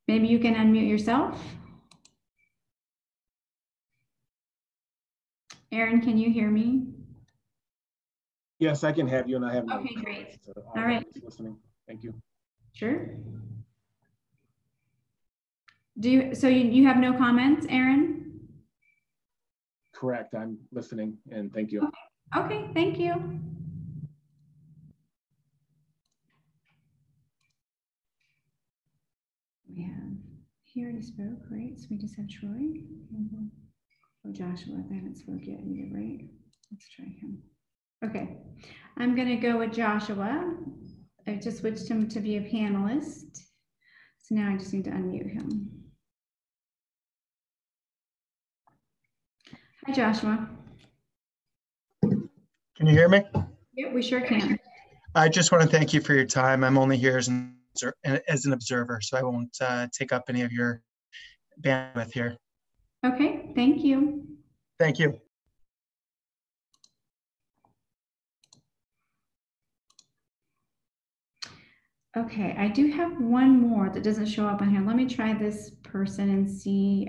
Maybe you can unmute yourself. Aaron, can you hear me? Yes, I can have you, and I have no. Okay, great. All right. Listening. Thank you. Sure. So you have no comments, Aaron? Correct. I'm listening, and thank you. Okay, thank you. We have, he already spoke, right? So we just have Troy. Oh, Joshua, I haven't spoke yet either, right? Let's try him. Okay. I'm going to go with Joshua. I've just switched him to be a panelist. So now I just need to unmute him. Hi, Joshua. Can you hear me? Yep, we sure can. I just want to thank you for your time. I'm only here as an observer, so I won't take up any of your bandwidth here. Okay, thank you. Thank you. Okay, I do have one more that doesn't show up on here. Let me try this person and see.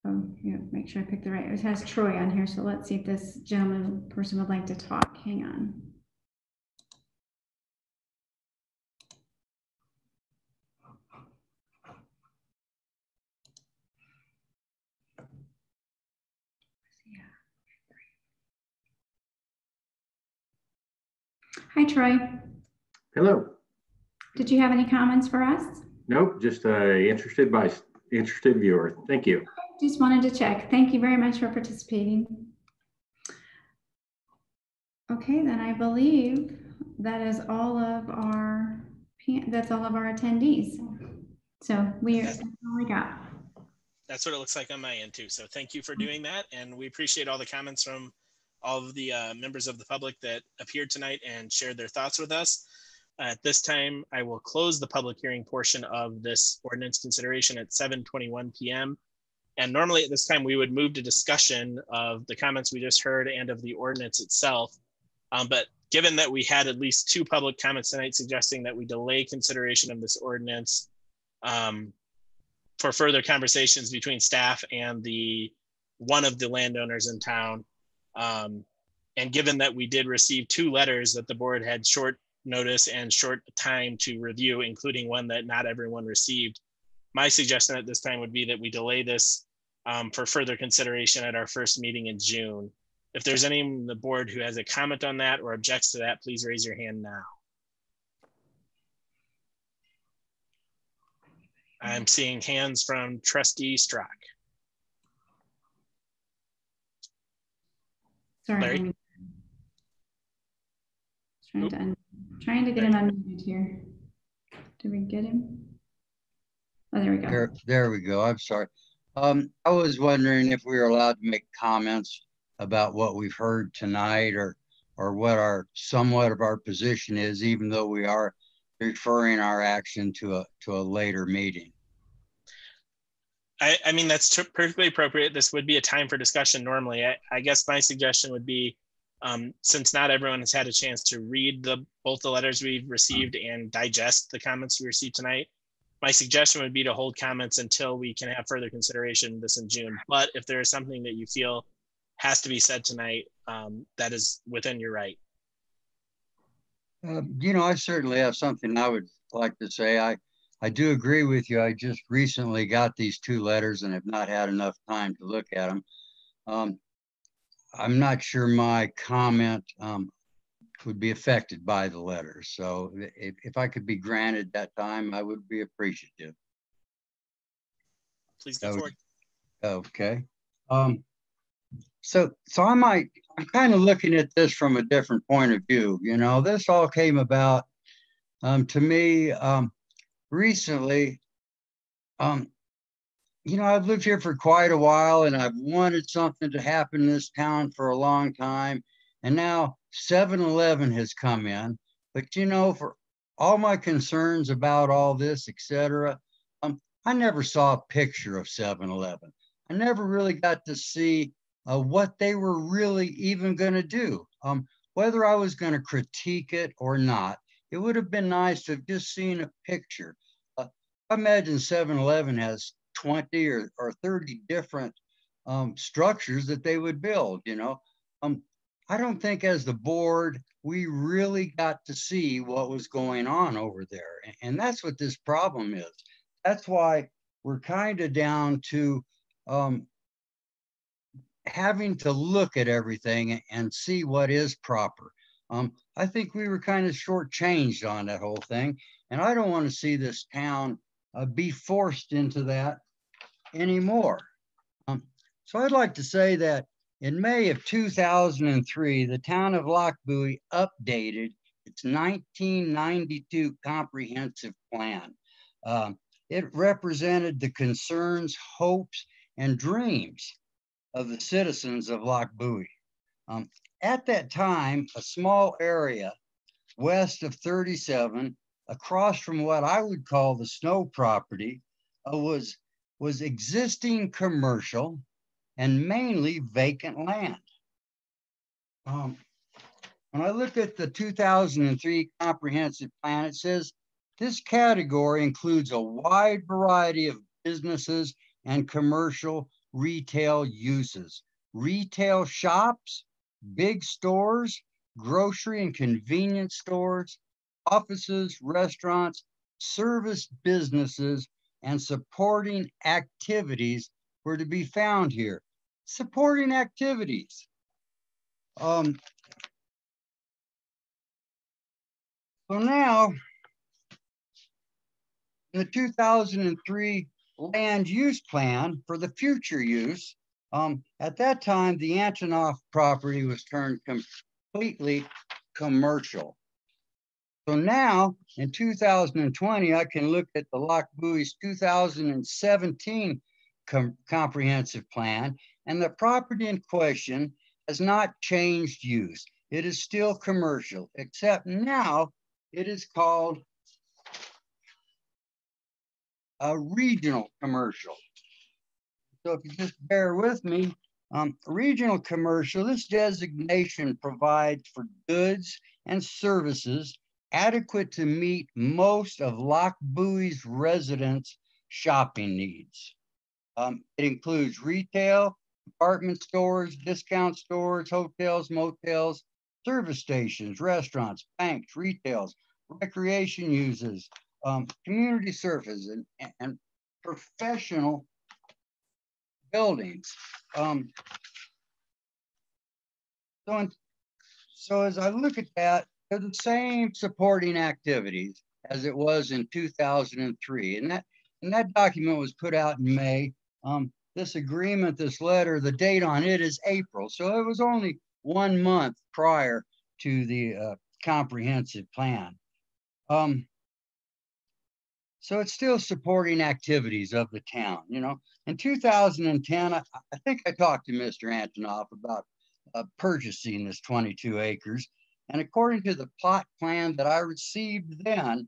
Oh, yeah, make sure I pick the right. It has Troy on here, so let's see if this person would like to talk. Hang on. Hi, Troy. Hello. Did you have any comments for us? Nope, just interested viewer. Thank you. Just wanted to check. Thank you very much for participating. Okay, then I believe that is all of our attendees. So that's all I got. That's what it looks like on my end too. So thank you for doing that. And we appreciate all the comments from all of the members of the public that appeared tonight and shared their thoughts with us. At this time, I will close the public hearing portion of this ordinance consideration at 7:21 p.m. And normally at this time, we would move to discussion of the comments we just heard and of the ordinance itself. But given that we had at least 2 public comments tonight suggesting that we delay consideration of this ordinance for further conversations between staff and one of the landowners in town, and given that we did receive 2 letters that the board had short notice and short time to review, including one that not everyone received, my suggestion at this time would be that we delay this for further consideration at our first meeting in June. If there's anyone on the board who has a comment on that or objects to that, please raise your hand now. I'm seeing hands from Trustee Strzok. Sorry, Larry? Trying to get him unmuted here. Did we get him? Oh, there we go. There we go. I'm sorry. I was wondering if we were allowed to make comments about what we've heard tonight, or what somewhat of our position is, even though we are referring our action to a later meeting. I mean, that's perfectly appropriate. This would be a time for discussion normally. I guess my suggestion would be, since not everyone has had a chance to read both the letters we've received and digest the comments we received tonight, my suggestion would be to hold comments until we can have further consideration of this in June. But if there is something that you feel has to be said tonight, that is within your right. I certainly have something I would like to say. I do agree with you. I just recently got these 2 letters and have not had enough time to look at them. I'm not sure my comment would be affected by the letters. So if I could be granted that time, I would be appreciative. Please go forward. Okay. So I'm kind of looking at this from a different point of view. This all came about to me recently. I've lived here for quite a while, and I've wanted something to happen in this town for a long time. And now 7-Eleven has come in. But, for all my concerns about all this, etc., I never saw a picture of 7-Eleven. I never really got to see what they were really even going to do. Whether I was going to critique it or not, it would have been nice to have just seen a picture. I imagine 7-Eleven has 20 or 30 different structures that they would build. I don't think as the board, we really got to see what was going on over there. And that's what this problem is. That's why we're kind of down to having to look at everything and see what is proper. I think we were kind of shortchanged on that whole thing. And I don't want to see this town be forced into that anymore. So I'd like to say that In May of 2003, the town of Lochbuie updated its 1992 comprehensive plan. It represented the concerns, hopes, and dreams of the citizens of Lochbuie. At that time, a small area west of 37, across from what I would call the snow property, was existing commercial and mainly vacant land. When I look at the 2003 comprehensive plan, it says this category includes a wide variety of businesses and commercial retail uses. Retail shops, big stores, grocery and convenience stores, offices, restaurants, service businesses, and supporting activities were to be found here. Supporting activities. So now, in the 2003 land use plan for the future use, at that time, the Antonoff property was turned completely commercial. So now, in 2020, I can look at the Lochbuie's 2017 comprehensive plan, and the property in question has not changed use. It is still commercial, except now it is called a regional commercial. So if you just bear with me, regional commercial, this designation provides for goods and services adequate to meet most of Lochbuie's residents' shopping needs. It includes retail, department stores, discount stores, hotels, motels, service stations, restaurants, banks, retails, recreation uses, community services, and professional buildings. So as I look at that, they're the same supporting activities as it was in 2003. And that document was put out in May. This agreement, this letter, the date on it is April. So it was only 1 month prior to the comprehensive plan. So it's still supporting activities of the town. You know, in 2010, I think I talked to Mr. Antonoff about purchasing this 22 acres. And according to the plot plan that I received then,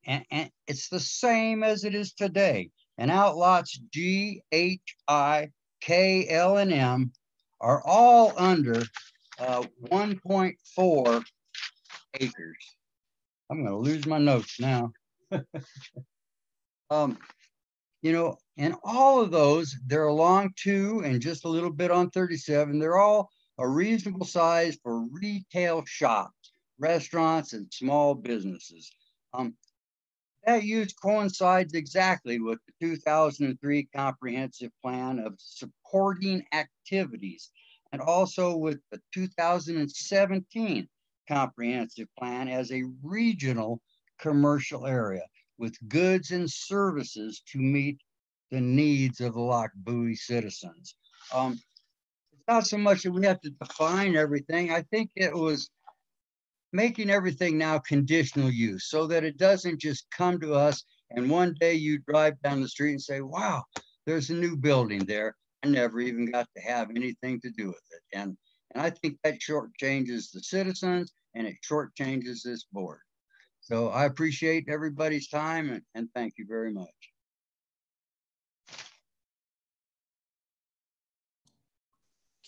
and it's the same as it is today. And outlots G, H, I, K, L, and M are all under 1.4 acres. I'm going to lose my notes now. You know, and all of those, they're along 2 and just a little bit on 37. They're all a reasonable size for retail shops, restaurants, and small businesses. That use coincides exactly with the 2003 comprehensive plan of supporting activities, and also with the 2017 comprehensive plan as a regional commercial area with goods and services to meet the needs of the Lochbuie citizens. It's not so much that we have to define everything. I think it was making everything now conditional use so that it doesn't just come to us and one day you drive down the street and say, wow, there's a new building there. I never even got to have anything to do with it. And I think that shortchanges the citizens and it shortchanges this board. So I appreciate everybody's time and thank you very much.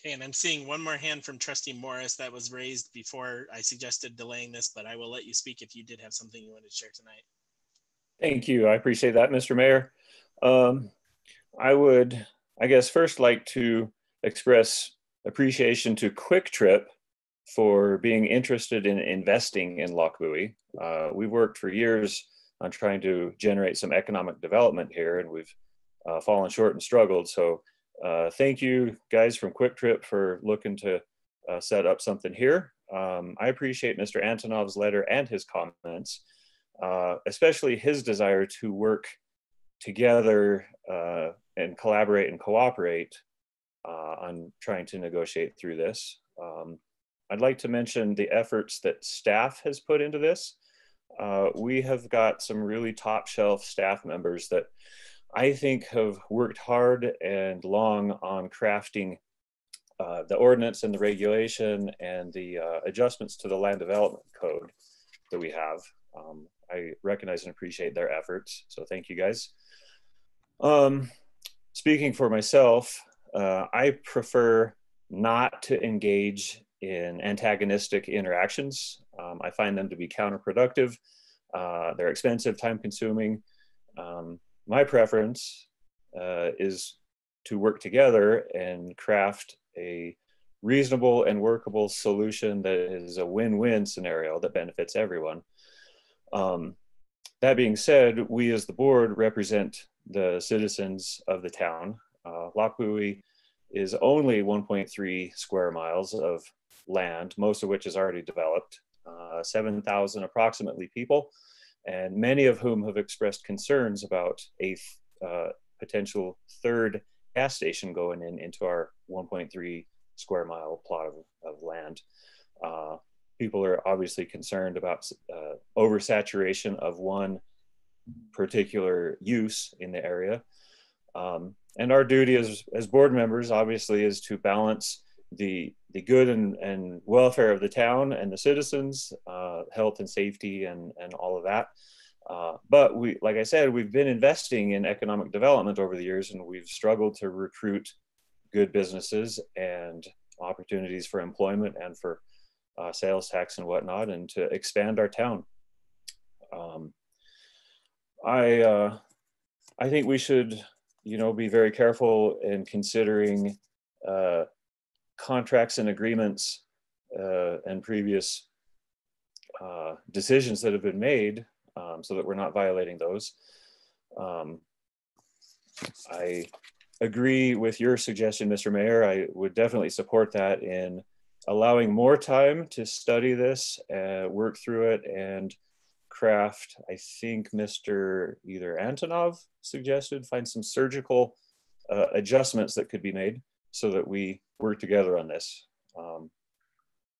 Okay, and I'm seeing one more hand from Trustee Morris that was raised before I suggested delaying this, but I will let you speak if you did have something you wanted to share tonight. Thank you. I appreciate that, Mr. Mayor. I would, I guess, first like to express appreciation to Quick Trip for being interested in investing in Lochbuie. We've worked for years on trying to generate some economic development here, and we've fallen short and struggled. So thank you guys from Quick Trip for looking to set up something here. I appreciate Mr. Antonoff's letter and his comments, especially his desire to work together and collaborate and cooperate on trying to negotiate through this. I'd like to mention the efforts that staff has put into this. We have got some really top shelf staff members that I think have worked hard and long on crafting the ordinance and the regulation and the adjustments to the land development code that we have. I recognize and appreciate their efforts, so thank you guys. Speaking for myself, I prefer not to engage in antagonistic interactions. I find them to be counterproductive. They're expensive, time consuming. My preference is to work together and craft a reasonable and workable solution that is a win-win scenario that benefits everyone. That being said, we as the board represent the citizens of the town. Lochbuie is only 1.3 square miles of land, most of which is already developed, 7,000 approximately people, and many of whom have expressed concerns about a potential third gas station going into our 1.3 square mile plot of land. People are obviously concerned about oversaturation of one particular use in the area. And our duty as board members obviously is to balance the good and welfare of the town and the citizens, health and safety and all of that. But we, like I said, we've been investing in economic development over the years, and we've struggled to recruit good businesses and opportunities for employment and for sales tax and whatnot, and to expand our town. I think we should, be very careful in considering contracts and agreements and previous decisions that have been made, so that we're not violating those. I agree with your suggestion, Mr. Mayor. I would definitely support that in allowing more time to study this, work through it, and craft. I think Mr. either Antonov suggested find some surgical adjustments that could be made so that we work together on this.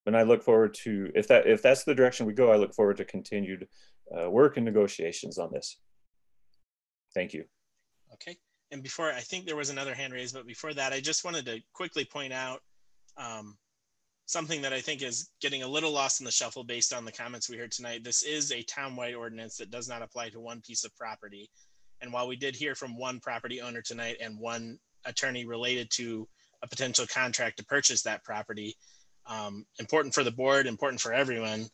And I look forward to, if that's the direction we go, I look forward to continued work and negotiations on this. Thank you. Okay. And before, I think there was another hand raised, but before that, I just wanted to quickly point out something that I think is getting a little lost in the shuffle based on the comments we heard tonight. This is a town-wide ordinance that does not apply to one piece of property. And while we did hear from one property owner tonight and one attorney related to a potential contract to purchase that property, important for the board, important for everyone,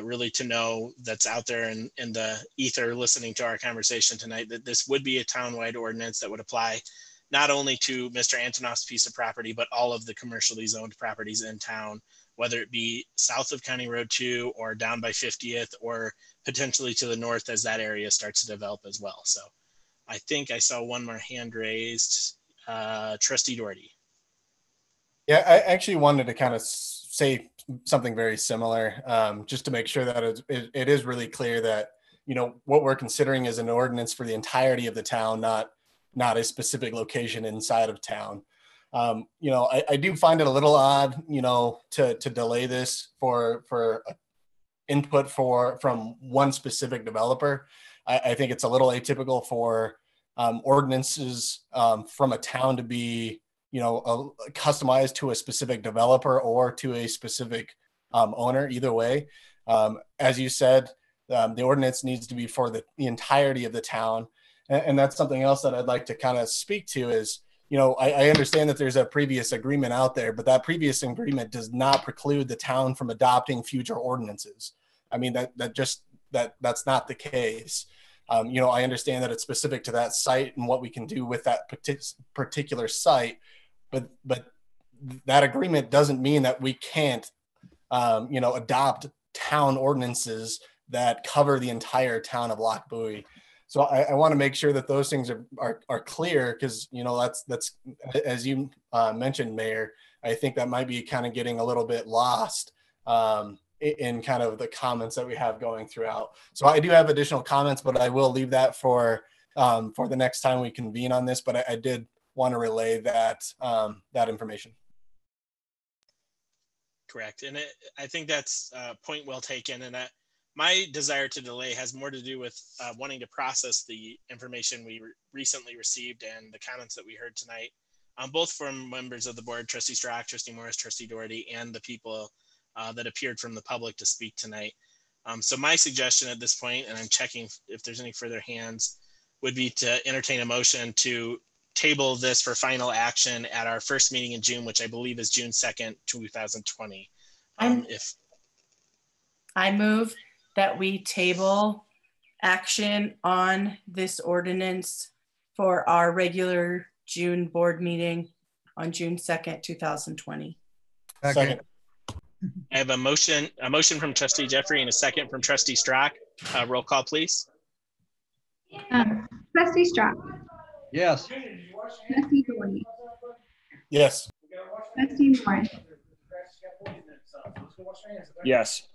really to know that's out there in the ether listening to our conversation tonight, that this would be a town-wide ordinance that would apply not only to Mr. Antonoff's piece of property, but all of the commercially zoned properties in town, whether it be south of County Road 2 or down by 50th or potentially to the north as that area starts to develop as well. So I think I saw one more hand raised. Trustee Doherty. Yeah, I actually wanted to kind of say something very similar, just to make sure that it is really clear that, what we're considering is an ordinance for the entirety of the town, not a specific location inside of town. I do find it a little odd, to delay this for input from one specific developer. I think it's a little atypical for ordinances from a town to be, customized to a specific developer or to a specific owner. Either way, as you said, the ordinance needs to be for the entirety of the town. And that's something else that I'd like to kind of speak to is, I understand that there's a previous agreement out there, but that previous agreement does not preclude the town from adopting future ordinances. I mean, that's not the case. I understand that it's specific to that site and what we can do with that particular site, but that agreement doesn't mean that we can't, adopt town ordinances that cover the entire town of Lochbuie. So I want to make sure that those things are clear, because that's as you mentioned, Mayor. I think that might be kind of getting a little bit lost in kind of the comments that we have going throughout. So I do have additional comments, but I will leave that for the next time we convene on this. But I did want to relay that that information. Correct. And I think that's a point well taken. And that my desire to delay has more to do with wanting to process the information we recently received and the comments that we heard tonight, both from members of the board, Trustee Strock, Trustee Morris, Trustee Doherty, and the people that appeared from the public to speak tonight. So my suggestion at this point, and I'm checking if there's any further hands, would be to entertain a motion to table this for final action at our first meeting in June, which I believe is June 2nd, 2020. I move that we table action on this ordinance for our regular June board meeting on June 2nd, 2020. Second. I have a motion from Trustee Jeffrey and a second from Trustee Strock. Roll call, please. Trustee Strock. Yes. Trustee Doherty. Yes. Trustee Morris. Yes.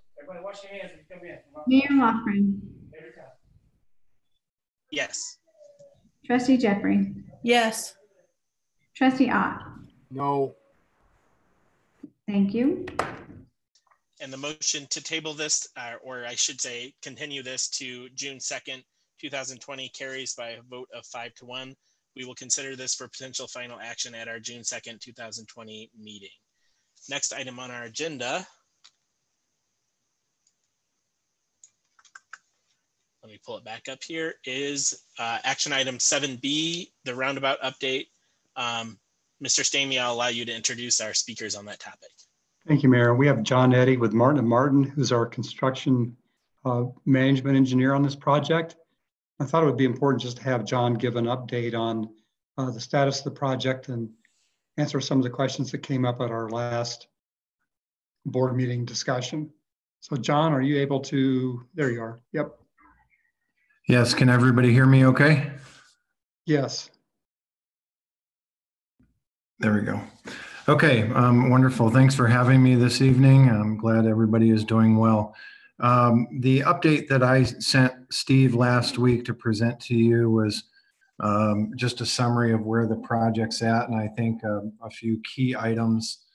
Mayor Lochbuie. Yes. Trustee Jeffrey. Yes. Trustee Ott. No. Thank you. And the motion to table this, or I should say continue this to June 2nd, 2020 carries by a vote of 5-1. We will consider this for potential final action at our June 2nd, 2020 meeting. Next item on our agenda. Let me pull it back up here, is action item 7B, the roundabout update. Mr. Stamey, I'll allow you to introduce our speakers on that topic. Thank you, Mayor. We have John Eddy with Martin & Martin, who's our construction management engineer on this project. I thought it would be important just to have John give an update on the status of the project and answer some of the questions that came up at our last board meeting discussion. So John, are you able to, there you are. Yep. Yes, can everybody hear me okay? Yes. There we go. Okay, wonderful. Thanks for having me this evening. I'm glad everybody is doing well. The update that I sent Steve last week to present to you was just a summary of where the project's at, and I think a few key items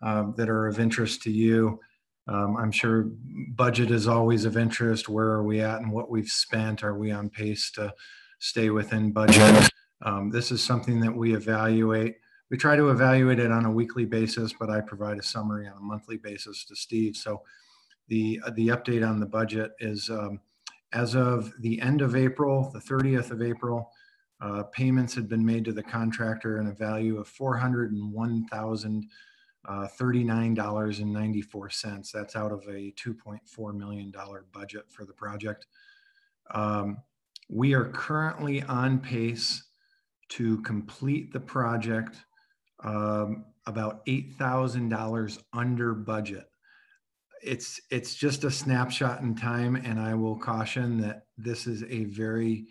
that are of interest to you. I'm sure budget is always of interest. Where are we at and what we've spent? Are we on pace to stay within budget? This is something that we evaluate. We try to evaluate it on a weekly basis, but I provide a summary on a monthly basis to Steve. So the update on the budget is as of the end of April, the 30th of April, payments had been made to the contractor in a value of $401,039.94. That's out of a $2.4 million budget for the project. We are currently on pace to complete the project about $8,000 under budget. It's just a snapshot in time, and I will caution that this is a very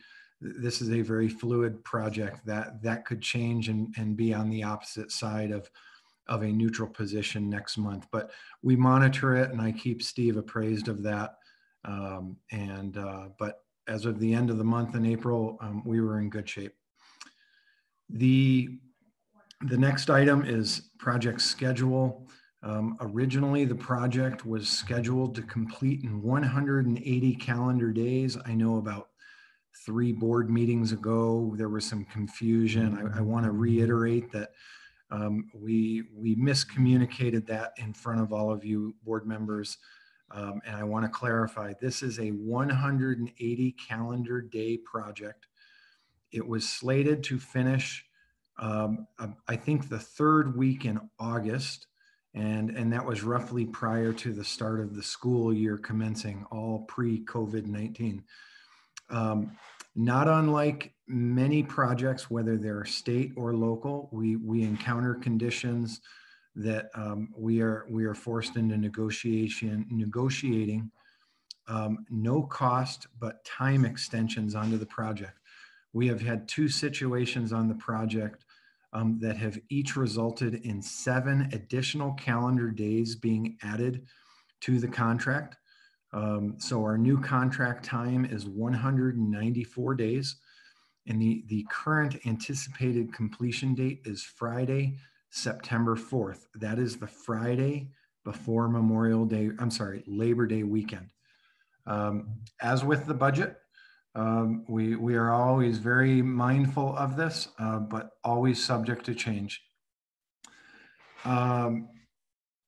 fluid project that could change and be on the opposite side of a neutral position next month. But we monitor it, and I keep Steve appraised of that. But as of the end of the month in April, we were in good shape. The next item is project schedule. Originally, the project was scheduled to complete in 180 calendar days. I know about 3 board meetings ago, there was some confusion. I want to reiterate that we miscommunicated that in front of all of you board members. And I want to clarify, this is a 180 calendar day project. It was slated to finish I think the 3rd week in August, and that was roughly prior to the start of the school year commencing, all pre-COVID-19. Not unlike many projects, whether they're state or local, we encounter conditions that we are forced into negotiating no cost but time extensions onto the project. We have had 2 situations on the project that have each resulted in 7 additional calendar days being added to the contract. So our new contract time is 194 days. And the current anticipated completion date is Friday, September 4th. That is the Friday before Memorial Day, I'm sorry, Labor Day weekend. As with the budget, we are always very mindful of this, but always subject to change.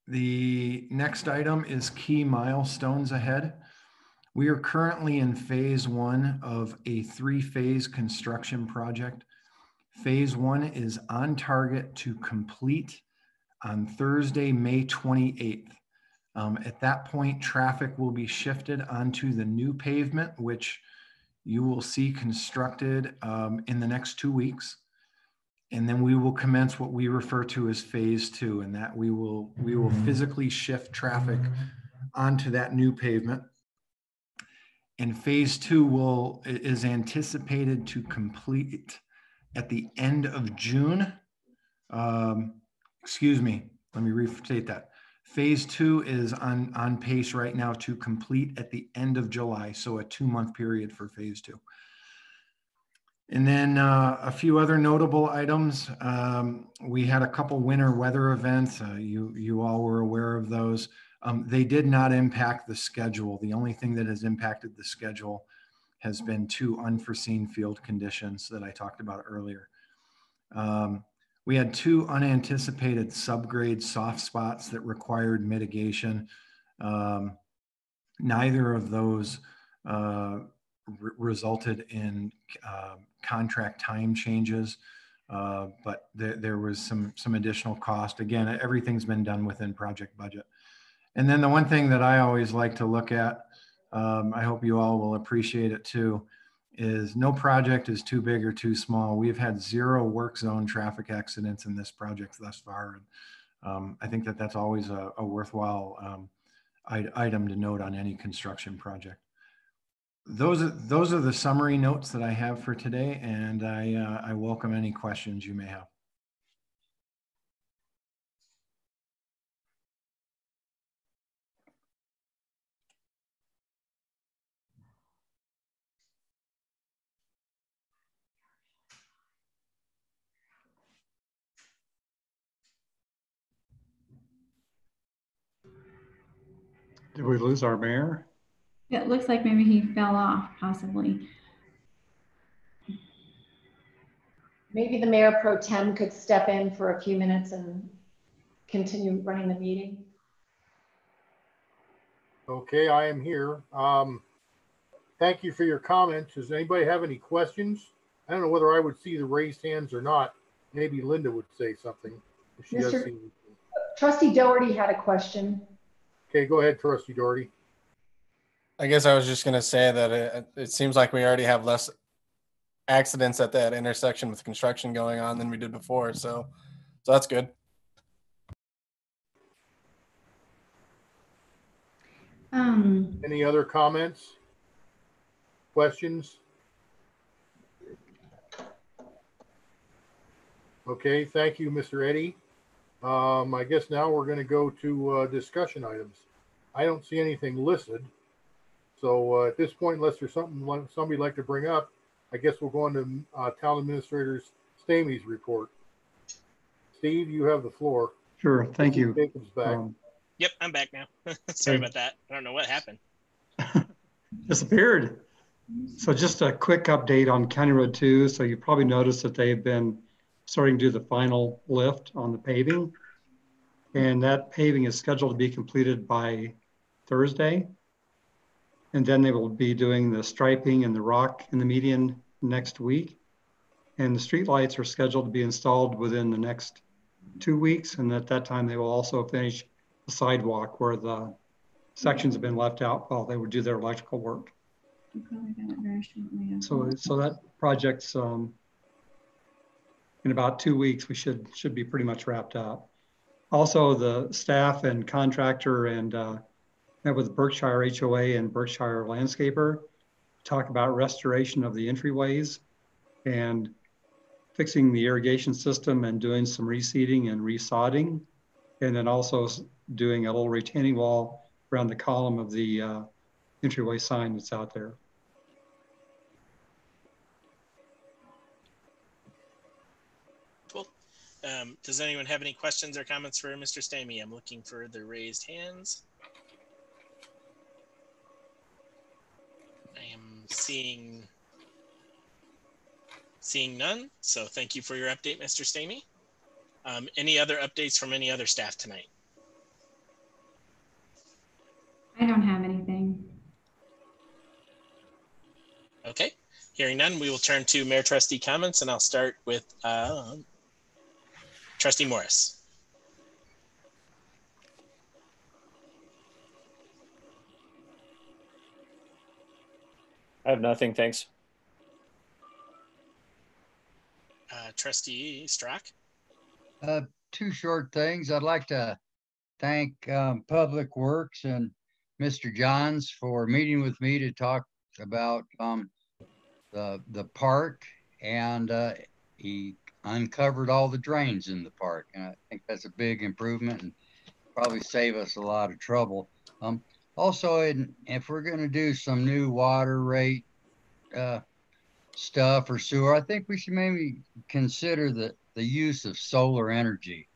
The next item is key milestones ahead. We are currently in phase 1 of a 3-phase construction project. Phase 1 is on target to complete on Thursday, May 28th. At that point, traffic will be shifted onto the new pavement, which you will see constructed in the next 2 weeks. And then we will commence what we refer to as phase 2, and that we will physically shift traffic onto that new pavement. And phase 2 is anticipated to complete at the end of June. Excuse me, let me restate that. Phase 2 is on pace right now to complete at the end of July, so a 2-month period for phase 2. And then a few other notable items. We had a couple winter weather events. You all were aware of those. They did not impact the schedule. The only thing that has impacted the schedule has been 2 unforeseen field conditions that I talked about earlier. We had 2 unanticipated subgrade soft spots that required mitigation. Neither of those resulted in contract time changes, but there was some additional cost. Again, everything's been done within project budget. And then the one thing that I always like to look at, I hope you all will appreciate it too, is no project is too big or too small. We've had 0 work zone traffic accidents in this project thus far. And I think that that's always a worthwhile item to note on any construction project. Those are the summary notes that I have for today, and I welcome any questions you may have. Did we lose our mayor? It looks like maybe he fell off, possibly. Maybe the mayor pro tem could step in for a few minutes and continue running the meeting. Okay, I am here. Thank you for your comments. Does anybody have any questions? I don't know whether I would see the raised hands or not. Maybe Linda would say something if she does see me. Trustee Doherty had a question. Okay, go ahead, Trustee Doherty. I guess I was just going to say that it seems like we already have less accidents at that intersection with construction going on than we did before. So that's good. Any other comments? Questions? Okay, thank you, Mr. Eddy. I guess now we're going to go to discussion items. I don't see anything listed. So at this point, unless there's something somebody would like to bring up, I guess we'll go on to Town Administrator Stamey's report. Steve, you have the floor. Sure, thank you. Jacob's back. Yep, I'm back now. Sorry about that. I don't know what happened. Disappeared. So just a quick update on County Road 2. So you probably noticed that they've been starting to do the final lift on the paving. And that paving is scheduled to be completed by Thursday. And then they will be doing the striping and the rock in the median next week. And the street lights are scheduled to be installed within the next 2 weeks. And at that time, they will also finish the sidewalk where the sections have been left out while they would do their electrical work. So that project's in about 2 weeks, we should be pretty much wrapped up. Also, the staff and contractor and met with Berkshire HOA and Berkshire Landscaper, talk about restoration of the entryways and fixing the irrigation system and doing some reseeding and resodding. And then also doing a little retaining wall around the column of the entryway sign that's out there. Does anyone have any questions or comments for Mr. Stamey? I'm looking for the raised hands. I am seeing none. So thank you for your update, Mr. Stamey. Any other updates from any other staff tonight? I don't have anything. Okay, hearing none, we will turn to Mayor Trustee comments, and I'll start with Trustee Morris. I have nothing, thanks. Trustee Strock. Two short things. I'd like to thank Public Works and Mr. Johns for meeting with me to talk about the park, and he uncovered all the drains in the park, and I think that's a big improvement and probably save us a lot of trouble. Also, if we're going to do some new water rate stuff or sewer, I think we should maybe consider the use of solar energy.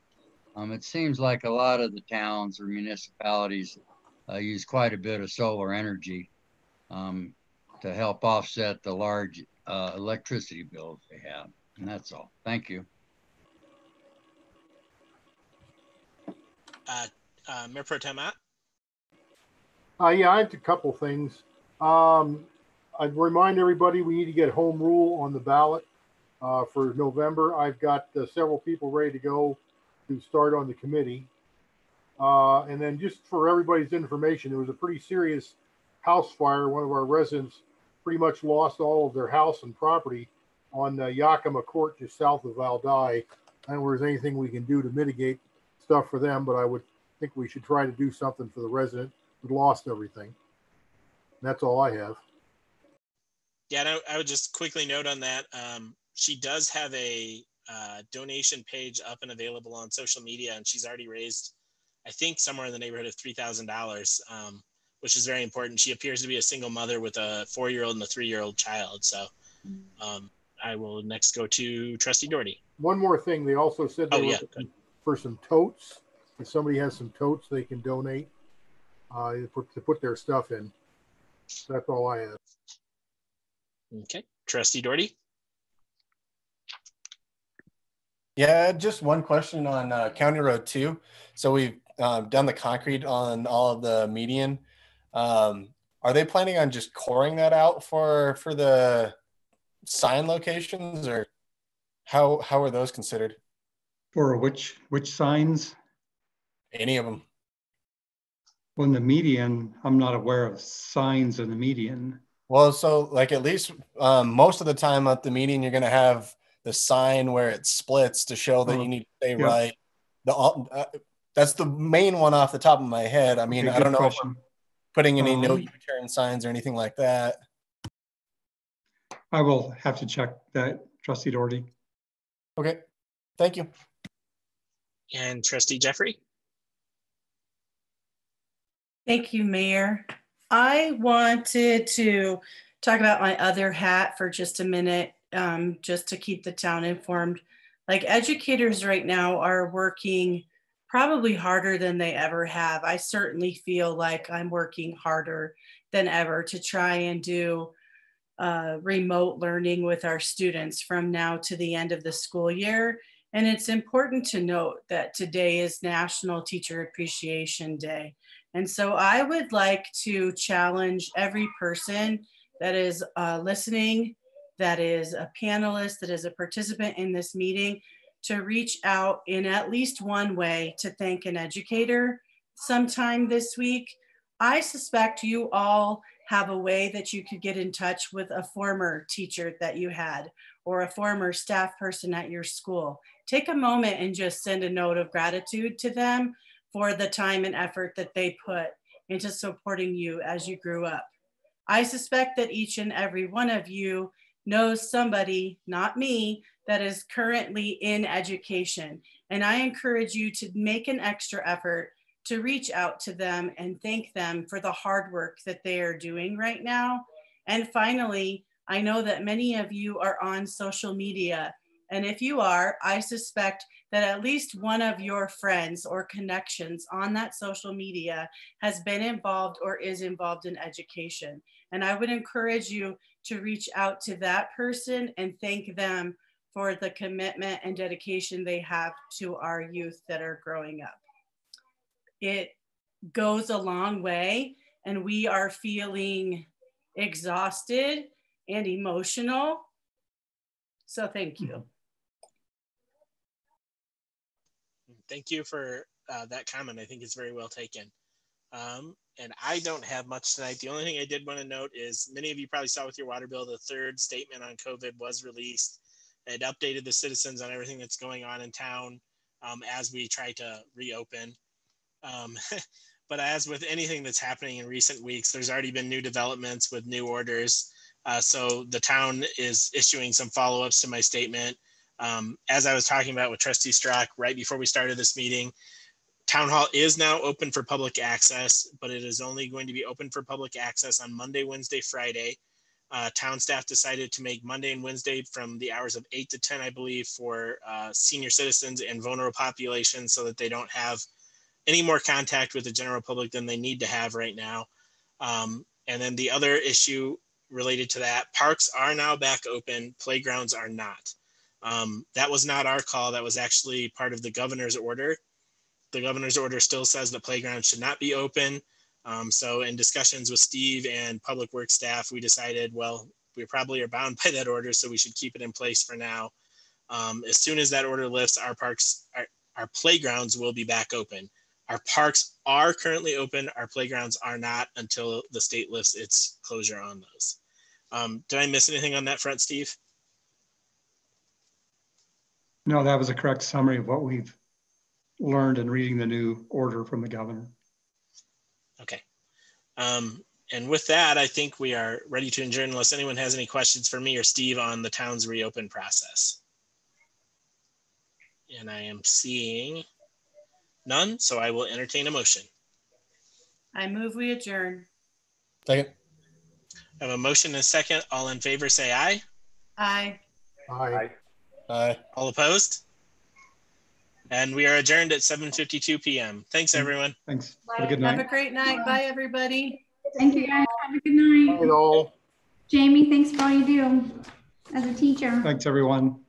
It seems like a lot of the towns or municipalities use quite a bit of solar energy to help offset the large electricity bills they have. And that's all. Thank you. Mayor Pro Tem Ott. Yeah, I have a couple things. I'd remind everybody we need to get home rule on the ballot for November. I've got several people ready to go to start on the committee. And then just for everybody's information, there was a pretty serious house fire. One of our residents pretty much lost all of their house and property on Yakima Court, just south of Valdi. I don't know if there's anything we can do to mitigate stuff for them, but I would think we should try to do something for the resident who lost everything. And that's all I have. Yeah, I would just quickly note on that. She does have a donation page up and available on social media, and she's already raised, I think, somewhere in the neighborhood of $3,000, which is very important. She appears to be a single mother with a 4-year-old and a 3-year-old child. So I will next go to Trustee Doherty. One more thing. They also said they were for some totes. If somebody has some totes, they can donate to put their stuff in. That's all I have. Okay. Trustee Doherty. Yeah, just one question on County Road 2. So we've done the concrete on all of the median. Are they planning on just coring that out for the sign locations, or how are those considered? For which signs? Any of them. Well, in the median, I'm not aware of signs in the median. Well, so like at least most of the time at the median, you're going to have the sign where it splits to show that you need to stay right. That's the main one off the top of my head. I mean, I don't know if we're putting any no U-turn signs or anything like that. I will have to check that, Trustee Doherty. Okay, thank you. And Trustee Jeffrey. Thank you, Mayor. I wanted to talk about my other hat for just a minute, just to keep the town informed. Like, educators right now are working probably harder than they ever have. I certainly feel like I'm working harder than ever to try and do remote learning with our students from now to the end of the school year. And it's important to note that today is National Teacher Appreciation Day. And so I would like to challenge every person that is listening, that is a panelist, that is a participant in this meeting, to reach out in at least one way to thank an educator sometime this week. I suspect you all have a way that you could get in touch with a former teacher that you had, or a former staff person at your school. Take a moment and just send a note of gratitude to them for the time and effort that they put into supporting you as you grew up. I suspect that each and every one of you knows somebody, not me, that is currently in education. And I encourage you to make an extra effort to reach out to them and thank them for the hard work that they are doing right now. And finally, I know that many of you are on social media. And if you are, I suspect that at least one of your friends or connections on that social media has been involved or is involved in education. And I would encourage you to reach out to that person and thank them for the commitment and dedication they have to our youth that are growing up. It goes a long way, and we are feeling exhausted and emotional. So thank you. Thank you for that comment. I think it's very well taken. And I don't have much tonight. The only thing I did want to note is many of you probably saw with your water bill, the third statement on COVID was released. It updated the citizens on everything that's going on in town as we try to reopen. But as with anything that's happening in recent weeks, there's already been new developments with new orders. So the town is issuing some follow-ups to my statement. As I was talking about with Trustee Strzok right before we started this meeting, Town Hall is now open for public access, but it is only going to be open for public access on Monday, Wednesday, Friday. Town staff decided to make Monday and Wednesday from the hours of 8 to 10, I believe, for senior citizens and vulnerable populations so that they don't have any more contact with the general public than they need to have right now. And then the other issue related to that, parks are now back open, playgrounds are not. That was not our call. That was actually part of the governor's order. The governor's order still says that playgrounds should not be open. So in discussions with Steve and public works staff, we decided, well, we probably are bound by that order, so we should keep it in place for now. As soon as that order lifts, our parks, our playgrounds will be back open. Our parks are currently open. Our playgrounds are not until the state lifts its closure on those. Did I miss anything on that front, Steve? No, that was a correct summary of what we've learned in reading the new order from the governor. Okay. And with that, I think we are ready to adjourn unless anyone has any questions for me or Steve on the town's reopen process. And I am seeing none, so I will entertain a motion. I move we adjourn. Second. I have a motion and a second. All in favor say aye. Aye. Aye. Aye. All opposed? And we are adjourned at 7:52 p.m. Thanks, everyone. Thanks. Have a good night. Have a great night. Bye, everybody. Thank you guys. Have a good night. Bye all. Jamie, thanks for all you do as a teacher. Thanks, everyone.